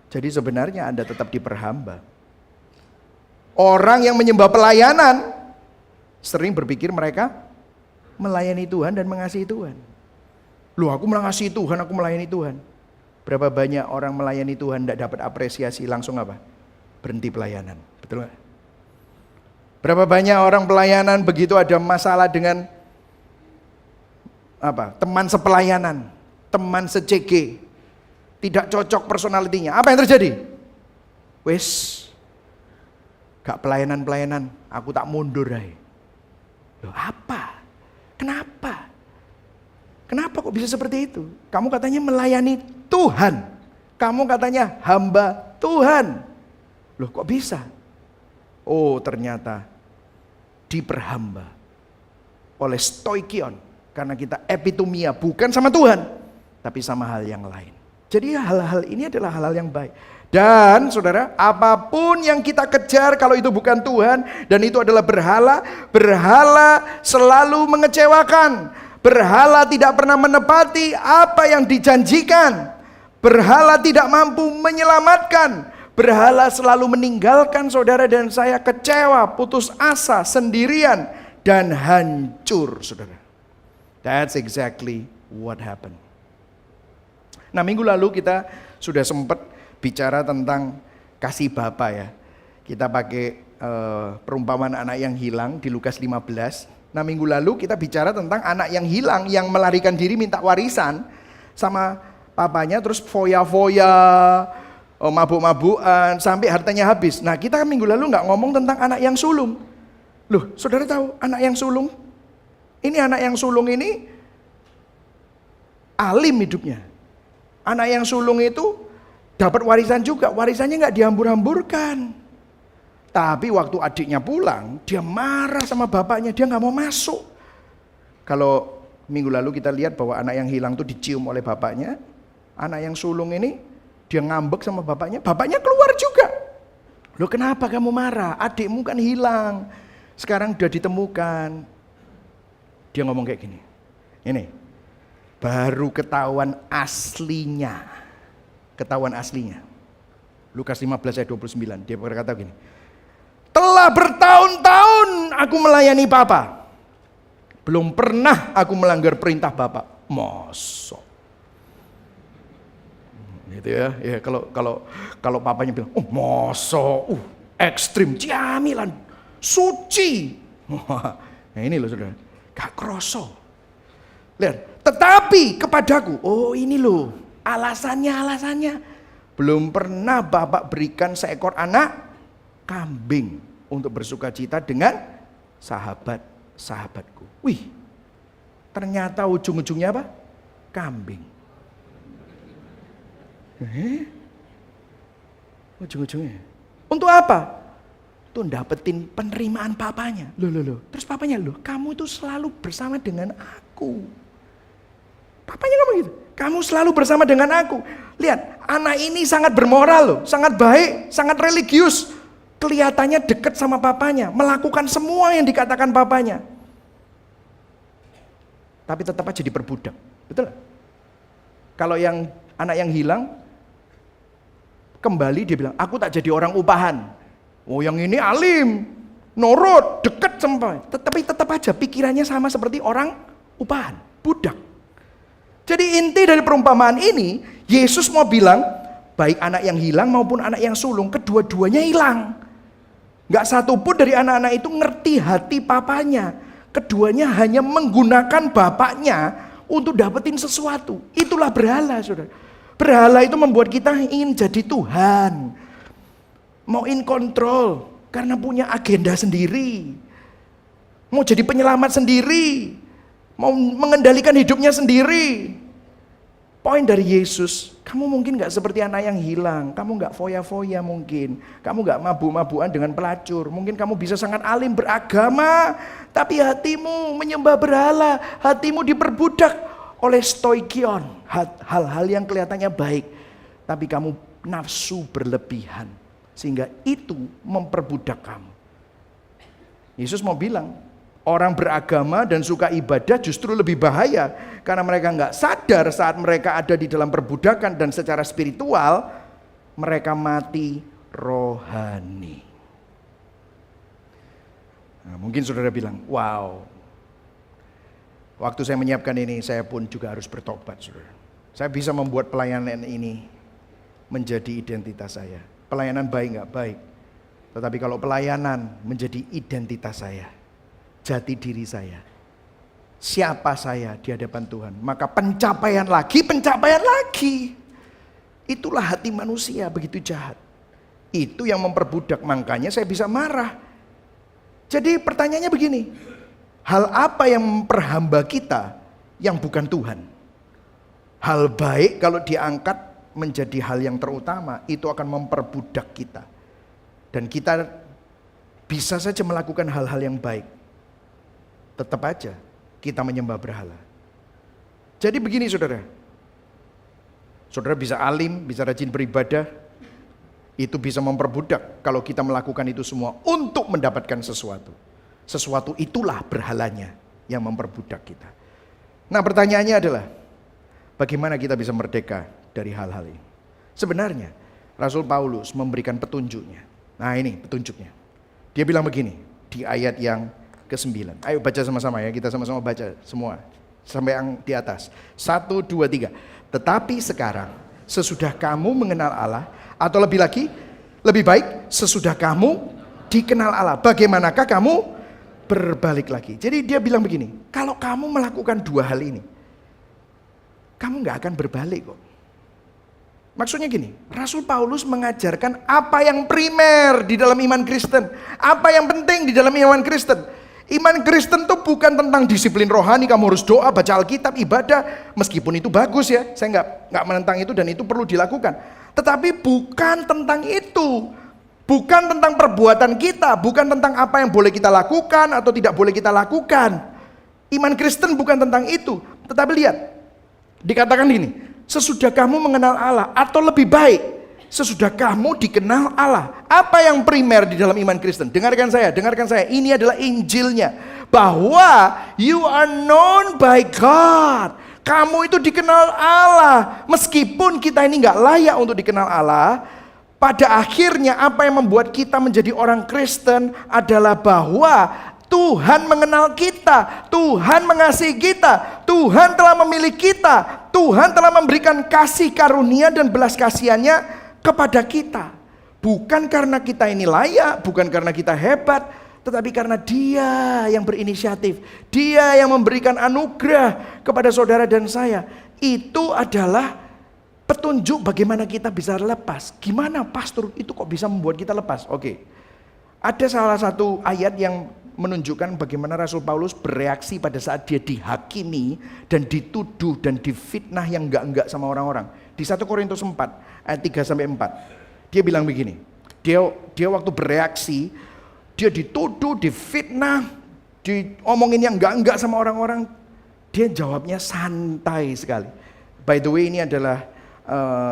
Jadi sebenarnya Anda tetap diperhamba. Orang yang menyembah pelayanan sering berpikir mereka melayani Tuhan dan mengasihi Tuhan. Loh aku mengasihi Tuhan, aku melayani Tuhan. Berapa banyak orang melayani Tuhan tidak dapat apresiasi, langsung apa? Berhenti pelayanan. Betul gak? Berapa banyak orang pelayanan begitu ada masalah dengan teman sepelayanan, teman se-CG, tidak cocok personalitinya. Apa yang terjadi? Wes, gak pelayanan, aku tak mundur hai. Loh apa? Kenapa? Kenapa kok bisa seperti itu? Kamu katanya melayani Tuhan. Kamu katanya hamba Tuhan. Loh kok bisa? Oh ternyata diperhamba oleh stoikion. Karena kita epitomia bukan sama Tuhan, tapi sama hal yang lain. Jadi hal-hal ini adalah hal-hal yang baik. Dan saudara, apapun yang kita kejar kalau itu bukan Tuhan dan itu adalah berhala, berhala selalu mengecewakan. Berhala tidak pernah menepati apa yang dijanjikan. Berhala tidak mampu menyelamatkan. Berhala selalu meninggalkan saudara dan saya kecewa, putus asa, sendirian dan hancur, saudara. That's exactly what happened. Nah, minggu lalu kita sudah sempat bicara tentang kasih Bapa ya. Kita pakai perumpamaan anak yang hilang di Lukas 15. Nah minggu lalu kita bicara tentang anak yang hilang, yang melarikan diri minta warisan sama papanya, terus foya-foya, mabuk-mabukan, sampai hartanya habis. Nah kita minggu lalu nggak ngomong tentang anak yang sulung. Loh, saudara tahu anak yang sulung? Ini anak yang sulung ini alim hidupnya. Anak yang sulung itu dapat warisan juga, warisannya nggak dihambur-hamburkan. Tapi waktu adiknya pulang, dia marah sama bapaknya, dia nggak mau masuk. Kalau minggu lalu kita lihat bahwa anak yang hilang itu dicium oleh bapaknya, anak yang sulung ini dia ngambek sama bapaknya keluar juga. Loh kenapa kamu marah? Adikmu kan hilang, sekarang udah ditemukan. Dia ngomong kayak gini, ini baru ketahuan aslinya. Lukas 15 ayat 29, dia berkata gini, telah bertahun-tahun aku melayani Papa, belum pernah aku melanggar perintah Bapak. Masa? Gitu ya. Ya kalau papanya bilang, "Oh, masa? Ekstrim, ciamilan, suci." Nah, ini loh Saudara. Gak kroso. Lihat, tetapi kepadaku, oh ini loh alasannya. Belum pernah Bapak berikan seekor anak kambing untuk bersuka cita dengan sahabat-sahabatku. Wih, ternyata ujung-ujungnya apa? Kambing. Ujung-ujungnya. Untuk apa? Untuk dapetin penerimaan papanya. Loh. Terus papanya, kamu itu selalu bersama dengan aku. Papanya ngomong gitu. Kamu selalu bersama dengan aku. Lihat, anak ini sangat bermoral loh, sangat baik, sangat religius. Kelihatannya dekat sama papanya, melakukan semua yang dikatakan papanya. Tapi tetap aja diperbudak. Betul? Kalau yang anak yang hilang kembali dia bilang, "Aku tak jadi orang upahan." Oh, yang ini alim, nurut, dekat sama. Tetapi tetap aja pikirannya sama seperti orang upahan, budak. Jadi inti dari perumpamaan ini, Yesus mau bilang, baik anak yang hilang maupun anak yang sulung, kedua-duanya hilang. Gak satu pun dari anak-anak itu ngerti hati papanya. Keduanya hanya menggunakan bapaknya untuk dapetin sesuatu. Itulah berhala, saudara. Berhala itu membuat kita ingin jadi Tuhan. Mau in control karena punya agenda sendiri. Mau jadi penyelamat sendiri. Mau mengendalikan hidupnya sendiri. Poin dari Yesus, kamu mungkin gak seperti anak yang hilang, kamu gak foya-foya mungkin, kamu gak mabuk-mabukan dengan pelacur, mungkin kamu bisa sangat alim beragama, tapi hatimu menyembah berhala, hatimu diperbudak oleh stoikion, hal-hal yang kelihatannya baik, tapi kamu nafsu berlebihan, sehingga itu memperbudak kamu. Yesus mau bilang, orang beragama dan suka ibadah justru lebih bahaya karena mereka nggak sadar saat mereka ada di dalam perbudakan dan secara spiritual mereka mati rohani. Nah, mungkin saudara bilang, wow, waktu saya menyiapkan ini saya pun juga harus bertobat, saudara. Saya bisa membuat pelayanan ini menjadi identitas saya. Pelayanan baik nggak baik, tetapi kalau pelayanan menjadi identitas saya, jati diri saya, siapa saya di hadapan Tuhan, maka pencapaian lagi. Itulah hati manusia, begitu jahat. Itu yang memperbudak, makanya saya bisa marah. Jadi pertanyaannya begini, hal apa yang memperhamba kita yang bukan Tuhan? Hal baik kalau diangkat menjadi hal yang terutama, itu akan memperbudak kita. Dan kita bisa saja melakukan hal-hal yang baik, tetap aja kita menyembah berhala. Jadi begini saudara, saudara bisa alim, bisa rajin beribadah, itu bisa memperbudak kalau kita melakukan itu semua untuk mendapatkan sesuatu. Sesuatu itulah berhalanya yang memperbudak kita. Nah pertanyaannya adalah, bagaimana kita bisa merdeka dari hal-hal ini? Sebenarnya Rasul Paulus memberikan petunjuknya. Nah ini petunjuknya. Dia bilang begini di ayat yang ke-9. Ayo baca sama-sama ya, kita sama-sama baca semua sampai yang di atas. 1, 2, 3. Tetapi sekarang sesudah kamu mengenal Allah, Atau lebih lagi, lebih baik sesudah kamu dikenal Allah, bagaimanakah kamu berbalik lagi. Jadi dia bilang begini, kalau kamu melakukan dua hal ini, kamu gak akan berbalik kok. Maksudnya gini, Rasul Paulus mengajarkan apa yang primer di dalam iman Kristen, apa yang penting di dalam iman Kristen. Iman Kristen itu bukan tentang disiplin rohani, kamu harus doa, baca Alkitab, ibadah, meskipun itu bagus ya, saya nggak menentang itu dan itu perlu dilakukan. Tetapi bukan tentang itu, bukan tentang perbuatan kita, bukan tentang apa yang boleh kita lakukan atau tidak boleh kita lakukan. Iman Kristen bukan tentang itu, tetapi lihat, dikatakan gini, sesudah kamu mengenal Allah, atau lebih baik sesudah kamu dikenal Allah. Apa yang primer di dalam iman Kristen? Dengarkan saya, ini adalah Injilnya, bahwa you are known by God. Kamu itu dikenal Allah. Meskipun kita ini gak layak untuk dikenal Allah, pada akhirnya apa yang membuat kita menjadi orang Kristen adalah bahwa Tuhan mengenal kita, Tuhan mengasihi kita, Tuhan telah memilih kita, Tuhan telah memberikan kasih karunia dan belas kasihannya kepada kita. Bukan karena kita ini layak, bukan karena kita hebat, tetapi karena Dia yang berinisiatif, Dia yang memberikan anugerah kepada saudara dan saya. Itu adalah petunjuk bagaimana kita bisa lepas. Gimana pastor itu kok bisa membuat kita lepas? Oke. Ada salah satu ayat yang menunjukkan bagaimana Rasul Paulus bereaksi pada saat dia dihakimi dan dituduh dan difitnah yang enggak-enggak sama orang-orang. Di 1 Korintus 4 ayat 3-4 dia bilang begini, dia waktu bereaksi, dia dituduh, difitnah, diomongin yang enggak-enggak sama orang-orang, dia jawabnya santai sekali. By the way, ini adalah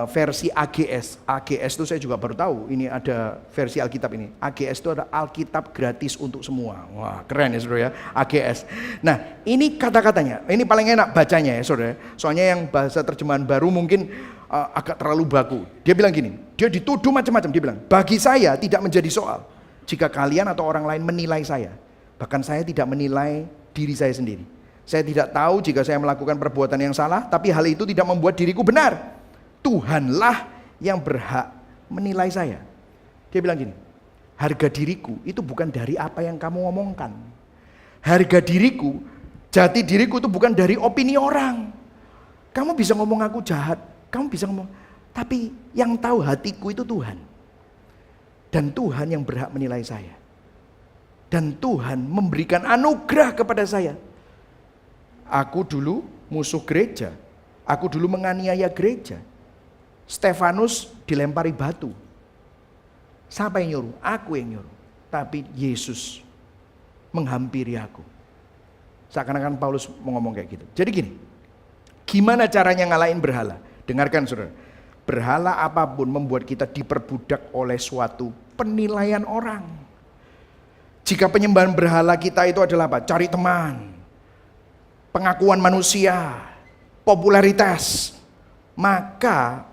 versi AGS. AGS itu saya juga baru tahu, ini ada versi Alkitab ini. AGS itu ada Alkitab gratis untuk semua. Wah, keren ya saudara ya, AGS. Nah, ini kata-katanya, ini paling enak bacanya ya saudara. Soalnya yang bahasa terjemahan baru mungkin agak terlalu baku. Dia bilang gini, dia dituduh macam-macam. Dia bilang, bagi saya tidak menjadi soal jika kalian atau orang lain menilai saya. Bahkan saya tidak menilai diri saya sendiri. Saya tidak tahu jika saya melakukan perbuatan yang salah, tapi hal itu tidak membuat diriku benar. Tuhanlah yang berhak menilai saya. Dia bilang gini, harga diriku itu bukan dari apa yang kamu ngomongkan. Harga diriku, jati diriku itu bukan dari opini orang. Kamu bisa ngomong aku jahat, kamu bisa ngomong, tapi yang tahu hatiku itu Tuhan. Dan Tuhan yang berhak menilai saya. Dan Tuhan memberikan anugerah kepada saya. Aku dulu musuh gereja, aku dulu menganiaya gereja. Stefanus dilempari batu. Siapa yang nyuruh? Aku yang nyuruh. Tapi Yesus menghampiri aku. Seakan-akan Paulus mau ngomong kayak gitu. Jadi gini, gimana caranya ngalahin berhala? Dengarkan saudara. Berhala apapun membuat kita diperbudak oleh suatu penilaian orang. Jika penyembahan berhala kita itu adalah apa? Cari teman, pengakuan manusia, popularitas, maka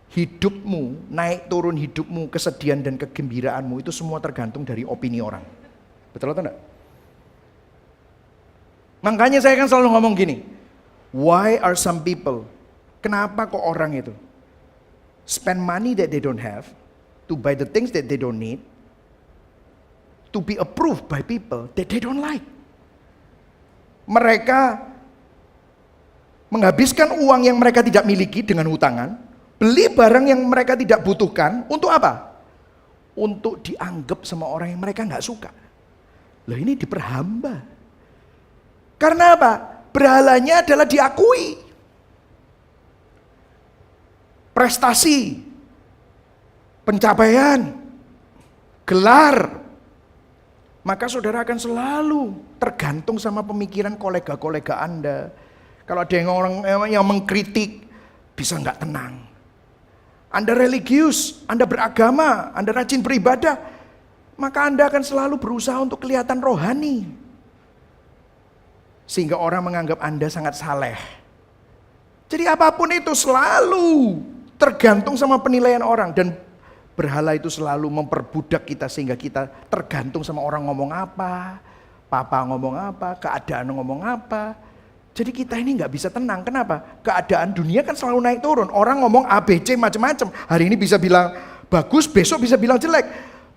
hidupmu, naik turun hidupmu, kesedihan dan kegembiraanmu itu semua tergantung dari opini orang. Betul atau enggak? Makanya saya kan selalu ngomong gini, why are some people, kenapa kok orang itu spend money that they don't have, to buy the things that they don't need, to be approved by people that they don't like. Mereka menghabiskan uang yang mereka tidak miliki dengan hutangan, beli barang yang mereka tidak butuhkan, untuk apa? Untuk dianggap sama orang yang mereka nggak suka. Lah ini diperhamba. Karena apa? Berhalanya adalah diakui. Prestasi, pencapaian, gelar. Maka saudara akan selalu tergantung sama pemikiran kolega-kolega Anda. Kalau ada orang yang mengkritik, bisa nggak tenang. Anda religius, Anda beragama, Anda rajin beribadah, maka Anda akan selalu berusaha untuk kelihatan rohani. Sehingga orang menganggap Anda sangat saleh. Jadi apapun itu selalu tergantung sama penilaian orang. Dan berhala itu selalu memperbudak kita sehingga kita tergantung sama orang ngomong apa, papa ngomong apa, keadaan ngomong apa. Jadi kita ini nggak bisa tenang. Kenapa? Keadaan dunia kan selalu naik turun. Orang ngomong ABC macam-macam. Hari ini bisa bilang bagus, besok bisa bilang jelek.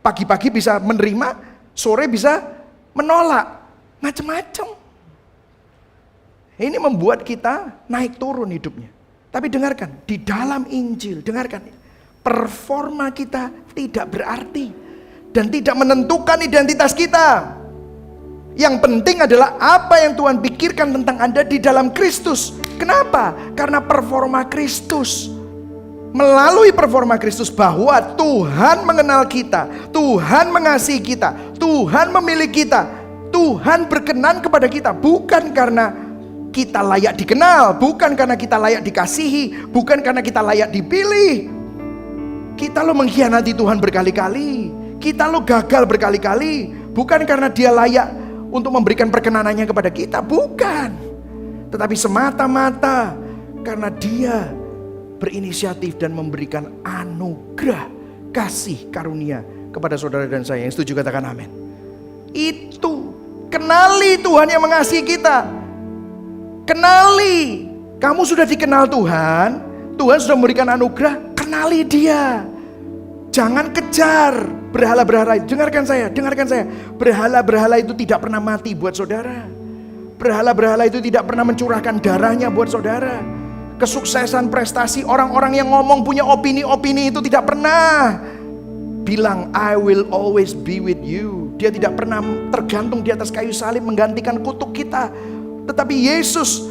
Pagi-pagi bisa menerima, sore bisa menolak. Macam-macam. Ini membuat kita naik turun hidupnya. Tapi dengarkan, di dalam Injil, dengarkan. Performa kita tidak berarti. Dan tidak menentukan identitas kita. Yang penting adalah apa yang Tuhan pikirkan tentang Anda di dalam Kristus. Kenapa? Karena performa Kristus. Melalui performa Kristus bahwa Tuhan mengenal kita, Tuhan mengasihi kita, Tuhan memilih kita, Tuhan berkenan kepada kita. Bukan karena kita layak dikenal, bukan karena kita layak dikasihi, bukan karena kita layak dipilih. Kita lo mengkhianati Tuhan berkali-kali, kita lo gagal berkali-kali. Bukan karena dia layak untuk memberikan perkenanannya kepada kita, bukan. Tetapi semata-mata karena dia berinisiatif dan memberikan anugerah kasih karunia kepada saudara dan saya. Yang setuju katakan amin. Itu, kenali Tuhan yang mengasihi kita. Kenali, kamu sudah dikenal Tuhan, Tuhan sudah memberikan anugerah, kenali dia. Jangan kejar berhala-berhala itu. Dengarkan saya. Berhala-berhala itu tidak pernah mati buat saudara. Berhala-berhala itu tidak pernah mencurahkan darahnya buat saudara. Kesuksesan, prestasi, orang-orang yang ngomong punya opini-opini itu tidak pernah bilang I will always be with you. Dia tidak pernah tergantung di atas kayu salib menggantikan kutuk kita. Tetapi Yesus,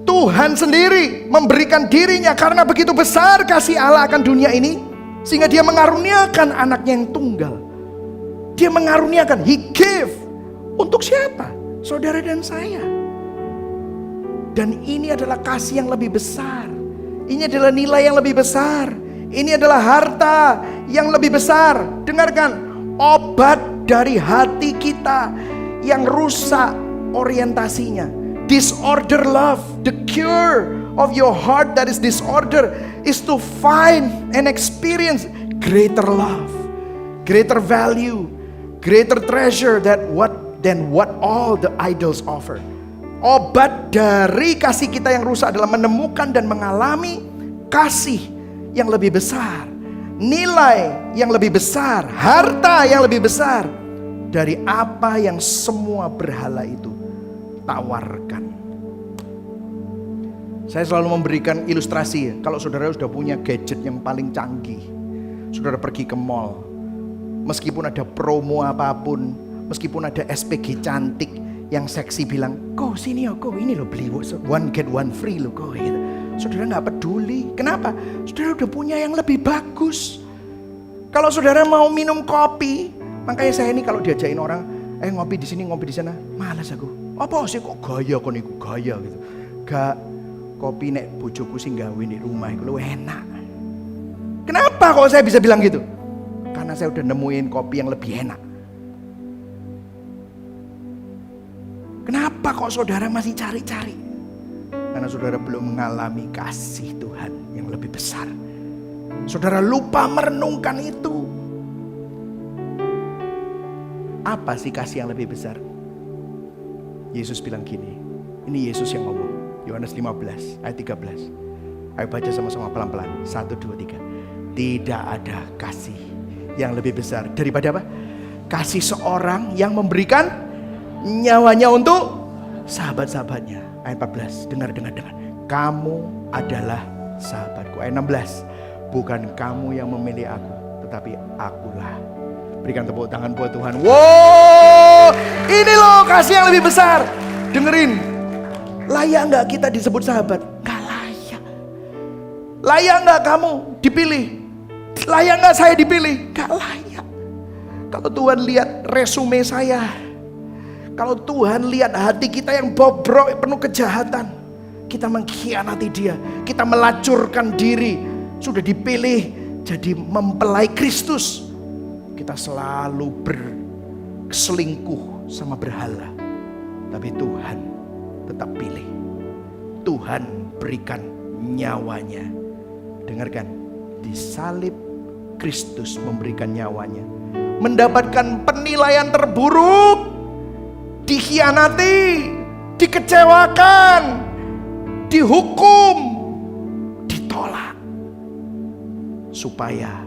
Tuhan sendiri memberikan dirinya karena begitu besar kasih Allah akan dunia ini. Sehingga dia mengaruniakan anaknya yang tunggal. Dia mengaruniakan, he gave. Untuk siapa? Saudara dan saya. Dan ini adalah kasih yang lebih besar. Ini adalah nilai yang lebih besar. Ini adalah harta yang lebih besar. Dengarkan, obat dari hati kita yang rusak orientasinya. Disorder love, the cure of your heart that is disorder is to find and experience greater love, greater value, greater treasure than what all the idols offer. Obat dari kasih kita yang rusak adalah menemukan dan mengalami kasih yang lebih besar, nilai yang lebih besar, harta yang lebih besar dari apa yang semua berhala itu tawarkan. Saya selalu memberikan ilustrasi. Kalau saudara sudah punya gadget yang paling canggih, saudara pergi ke mall, meskipun ada promo apapun, meskipun ada SPG cantik yang seksi bilang, "Go sini ya, go ini lo beli one get one free lo, go." Gitu. Saudara nggak peduli. Kenapa? Saudara udah punya yang lebih bagus. Kalau saudara mau minum kopi, makanya saya ini kalau diajakin orang, ngopi di sini, ngopi di sana, malas aku. Apa sih kok gaya kon iku gaya gitu. Gak, kopi nek bojoku sing gawe di rumah iku luwih enak. Kenapa kok saya bisa bilang gitu? Karena saya udah nemuin kopi yang lebih enak. Kenapa kok saudara masih cari-cari? Karena saudara belum mengalami kasih Tuhan yang lebih besar. Saudara lupa merenungkan itu. Apa sih kasih yang lebih besar? Yesus bilang gini. Ini Yesus yang ngomong. Yohanes 15 ayat 13. Ayo baca sama-sama pelan-pelan. 1, 2, 3. Tidak ada kasih yang lebih besar daripada apa? Kasih seorang yang memberikan nyawanya untuk sahabat-sahabatnya. Ayat 14. Dengar. Kamu adalah sahabatku. Ayat 16. Bukan kamu yang memilih aku, tetapi akulah. Berikan tepuk tangan buat Tuhan. Wow, ini loh kasih yang lebih besar. Dengerin. Layak gak kita disebut sahabat? Gak layak. Layak gak kamu dipilih? Layak gak saya dipilih? Gak layak. Kalau Tuhan lihat resume saya, kalau Tuhan lihat hati kita yang bobrok penuh kejahatan, kita mengkhianati dia, kita melacurkan diri, sudah dipilih jadi mempelai Kristus, kita selalu berselingkuh sama berhala. Tapi Tuhan tetap pilih. Tuhan berikan nyawanya. Dengarkan, disalib Kristus memberikan nyawanya. Mendapatkan penilaian terburuk, dikhianati, dikecewakan, dihukum, ditolak. Supaya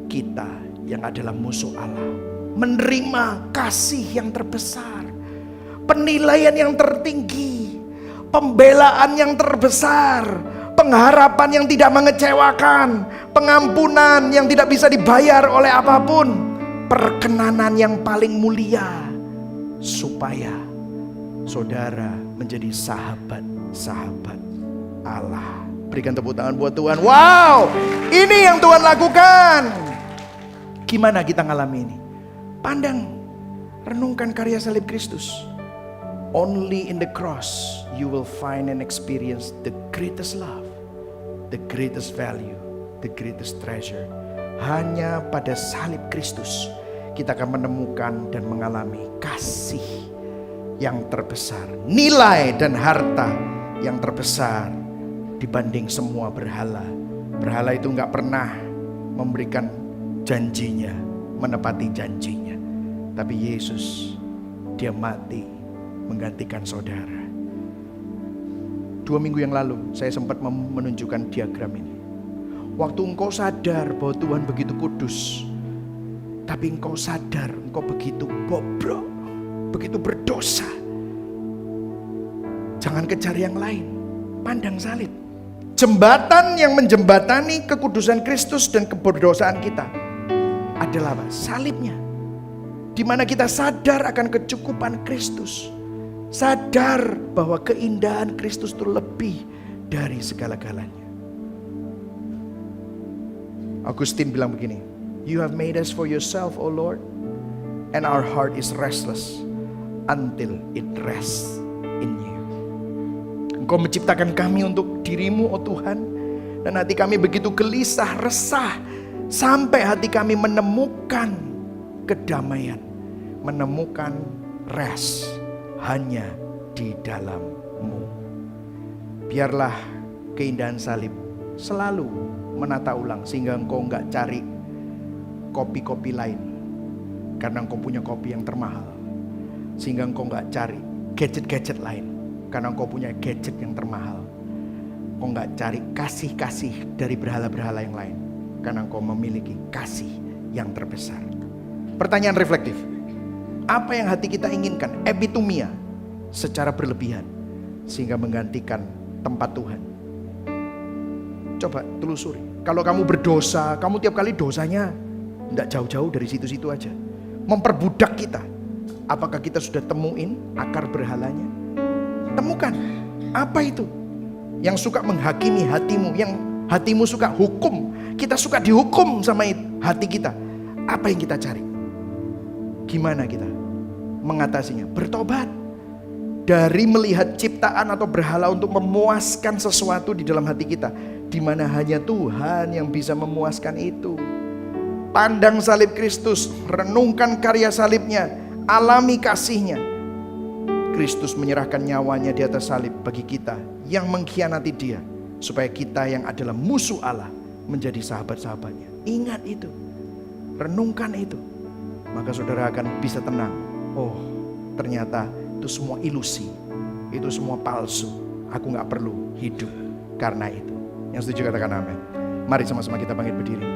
kita yang adalah musuh Allah menerima kasih yang terbesar, penilaian yang tertinggi, pembelaan yang terbesar, pengharapan yang tidak mengecewakan, pengampunan yang tidak bisa dibayar oleh apapun, perkenanan yang paling mulia, supaya saudara menjadi sahabat-sahabat Allah. Berikan tepuk tangan buat Tuhan. Wow, ini yang Tuhan lakukan. Gimana kita ngalami ini? Pandang, renungkan karya salib Kristus. Only in the cross you will find and experience the greatest love, the greatest value, the greatest treasure. Hanya pada salib Kristus kita akan menemukan dan mengalami kasih yang terbesar, nilai dan harta yang terbesar dibanding semua berhala. Berhala itu gak pernah memberikan janjinya, menepati janjinya. Tapi Yesus, dia mati menggantikan saudara. 2 minggu yang lalu saya sempat menunjukkan diagram ini. Waktu engkau sadar bahwa Tuhan begitu kudus, tapi engkau sadar engkau begitu bobrok, begitu berdosa, jangan kejar yang lain, pandang salib. Jembatan yang menjembatani kekudusan Kristus dan keberdosaan kita adalah apa? Salibnya. Di mana kita sadar akan kecukupan Kristus, sadar bahwa keindahan Kristus itu lebih dari segala-galanya. Agustin bilang begini, "You have made us for yourself, O Lord, and our heart is restless until it rests in you." Engkau menciptakan kami untuk dirimu, oh Tuhan, dan hati kami begitu gelisah, resah, sampai hati kami menemukan kedamaian, menemukan rest hanya di dalam-Mu. Biarlah keindahan salib selalu menata ulang, sehingga engkau enggak cari kopi-kopi lain karena engkau punya kopi yang termahal, sehingga engkau enggak cari gadget-gadget lain karena engkau punya gadget yang termahal. Engkau enggak cari kasih-kasih dari berhala-berhala yang lain karena engkau memiliki kasih yang terbesar. Pertanyaan reflektif, apa yang hati kita inginkan, epitomia, secara berlebihan sehingga menggantikan tempat Tuhan? Coba telusuri. Kalau kamu berdosa, kamu tiap kali dosanya tidak jauh-jauh dari situ-situ aja, memperbudak kita. Apakah kita sudah temuin akar berhalanya? Temukan, apa itu yang suka menghakimi hatimu, yang hatimu suka hukum, kita suka dihukum sama hati kita. Apa yang kita cari? Gimana kita mengatasinya? Bertobat dari melihat ciptaan atau berhala untuk memuaskan sesuatu di dalam hati kita, di mana hanya Tuhan yang bisa memuaskan itu. Pandang salib Kristus, renungkan karya salibnya, alami kasihnya. Kristus menyerahkan nyawanya di atas salib bagi kita yang mengkhianati Dia, supaya kita yang adalah musuh Allah menjadi sahabat-sahabatnya. Ingat itu, renungkan itu, maka saudara akan bisa tenang. Oh, ternyata itu semua ilusi, itu semua palsu. Aku gak perlu hidup karena itu. Yang setuju katakan amin. Mari sama-sama kita bangkit berdiri.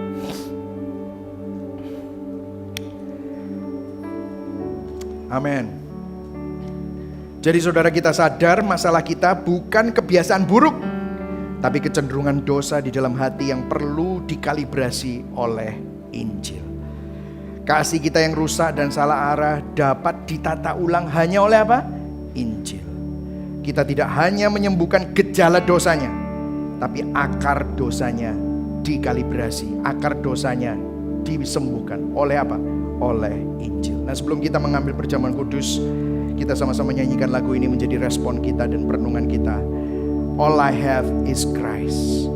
Amin. Jadi saudara, kita sadar masalah kita bukan kebiasaan buruk, tapi kecenderungan dosa di dalam hati yang perlu dikalibrasi oleh Injil. Kasih kita yang rusak dan salah arah dapat ditata ulang hanya oleh apa? Injil. Kita tidak hanya menyembuhkan gejala dosanya, tapi akar dosanya dikalibrasi, akar dosanya disembuhkan oleh apa? Oleh Injil. Nah, sebelum kita mengambil perjamuan kudus, kita sama-sama nyanyikan lagu ini menjadi respon kita dan perenungan kita. All I have is Christ.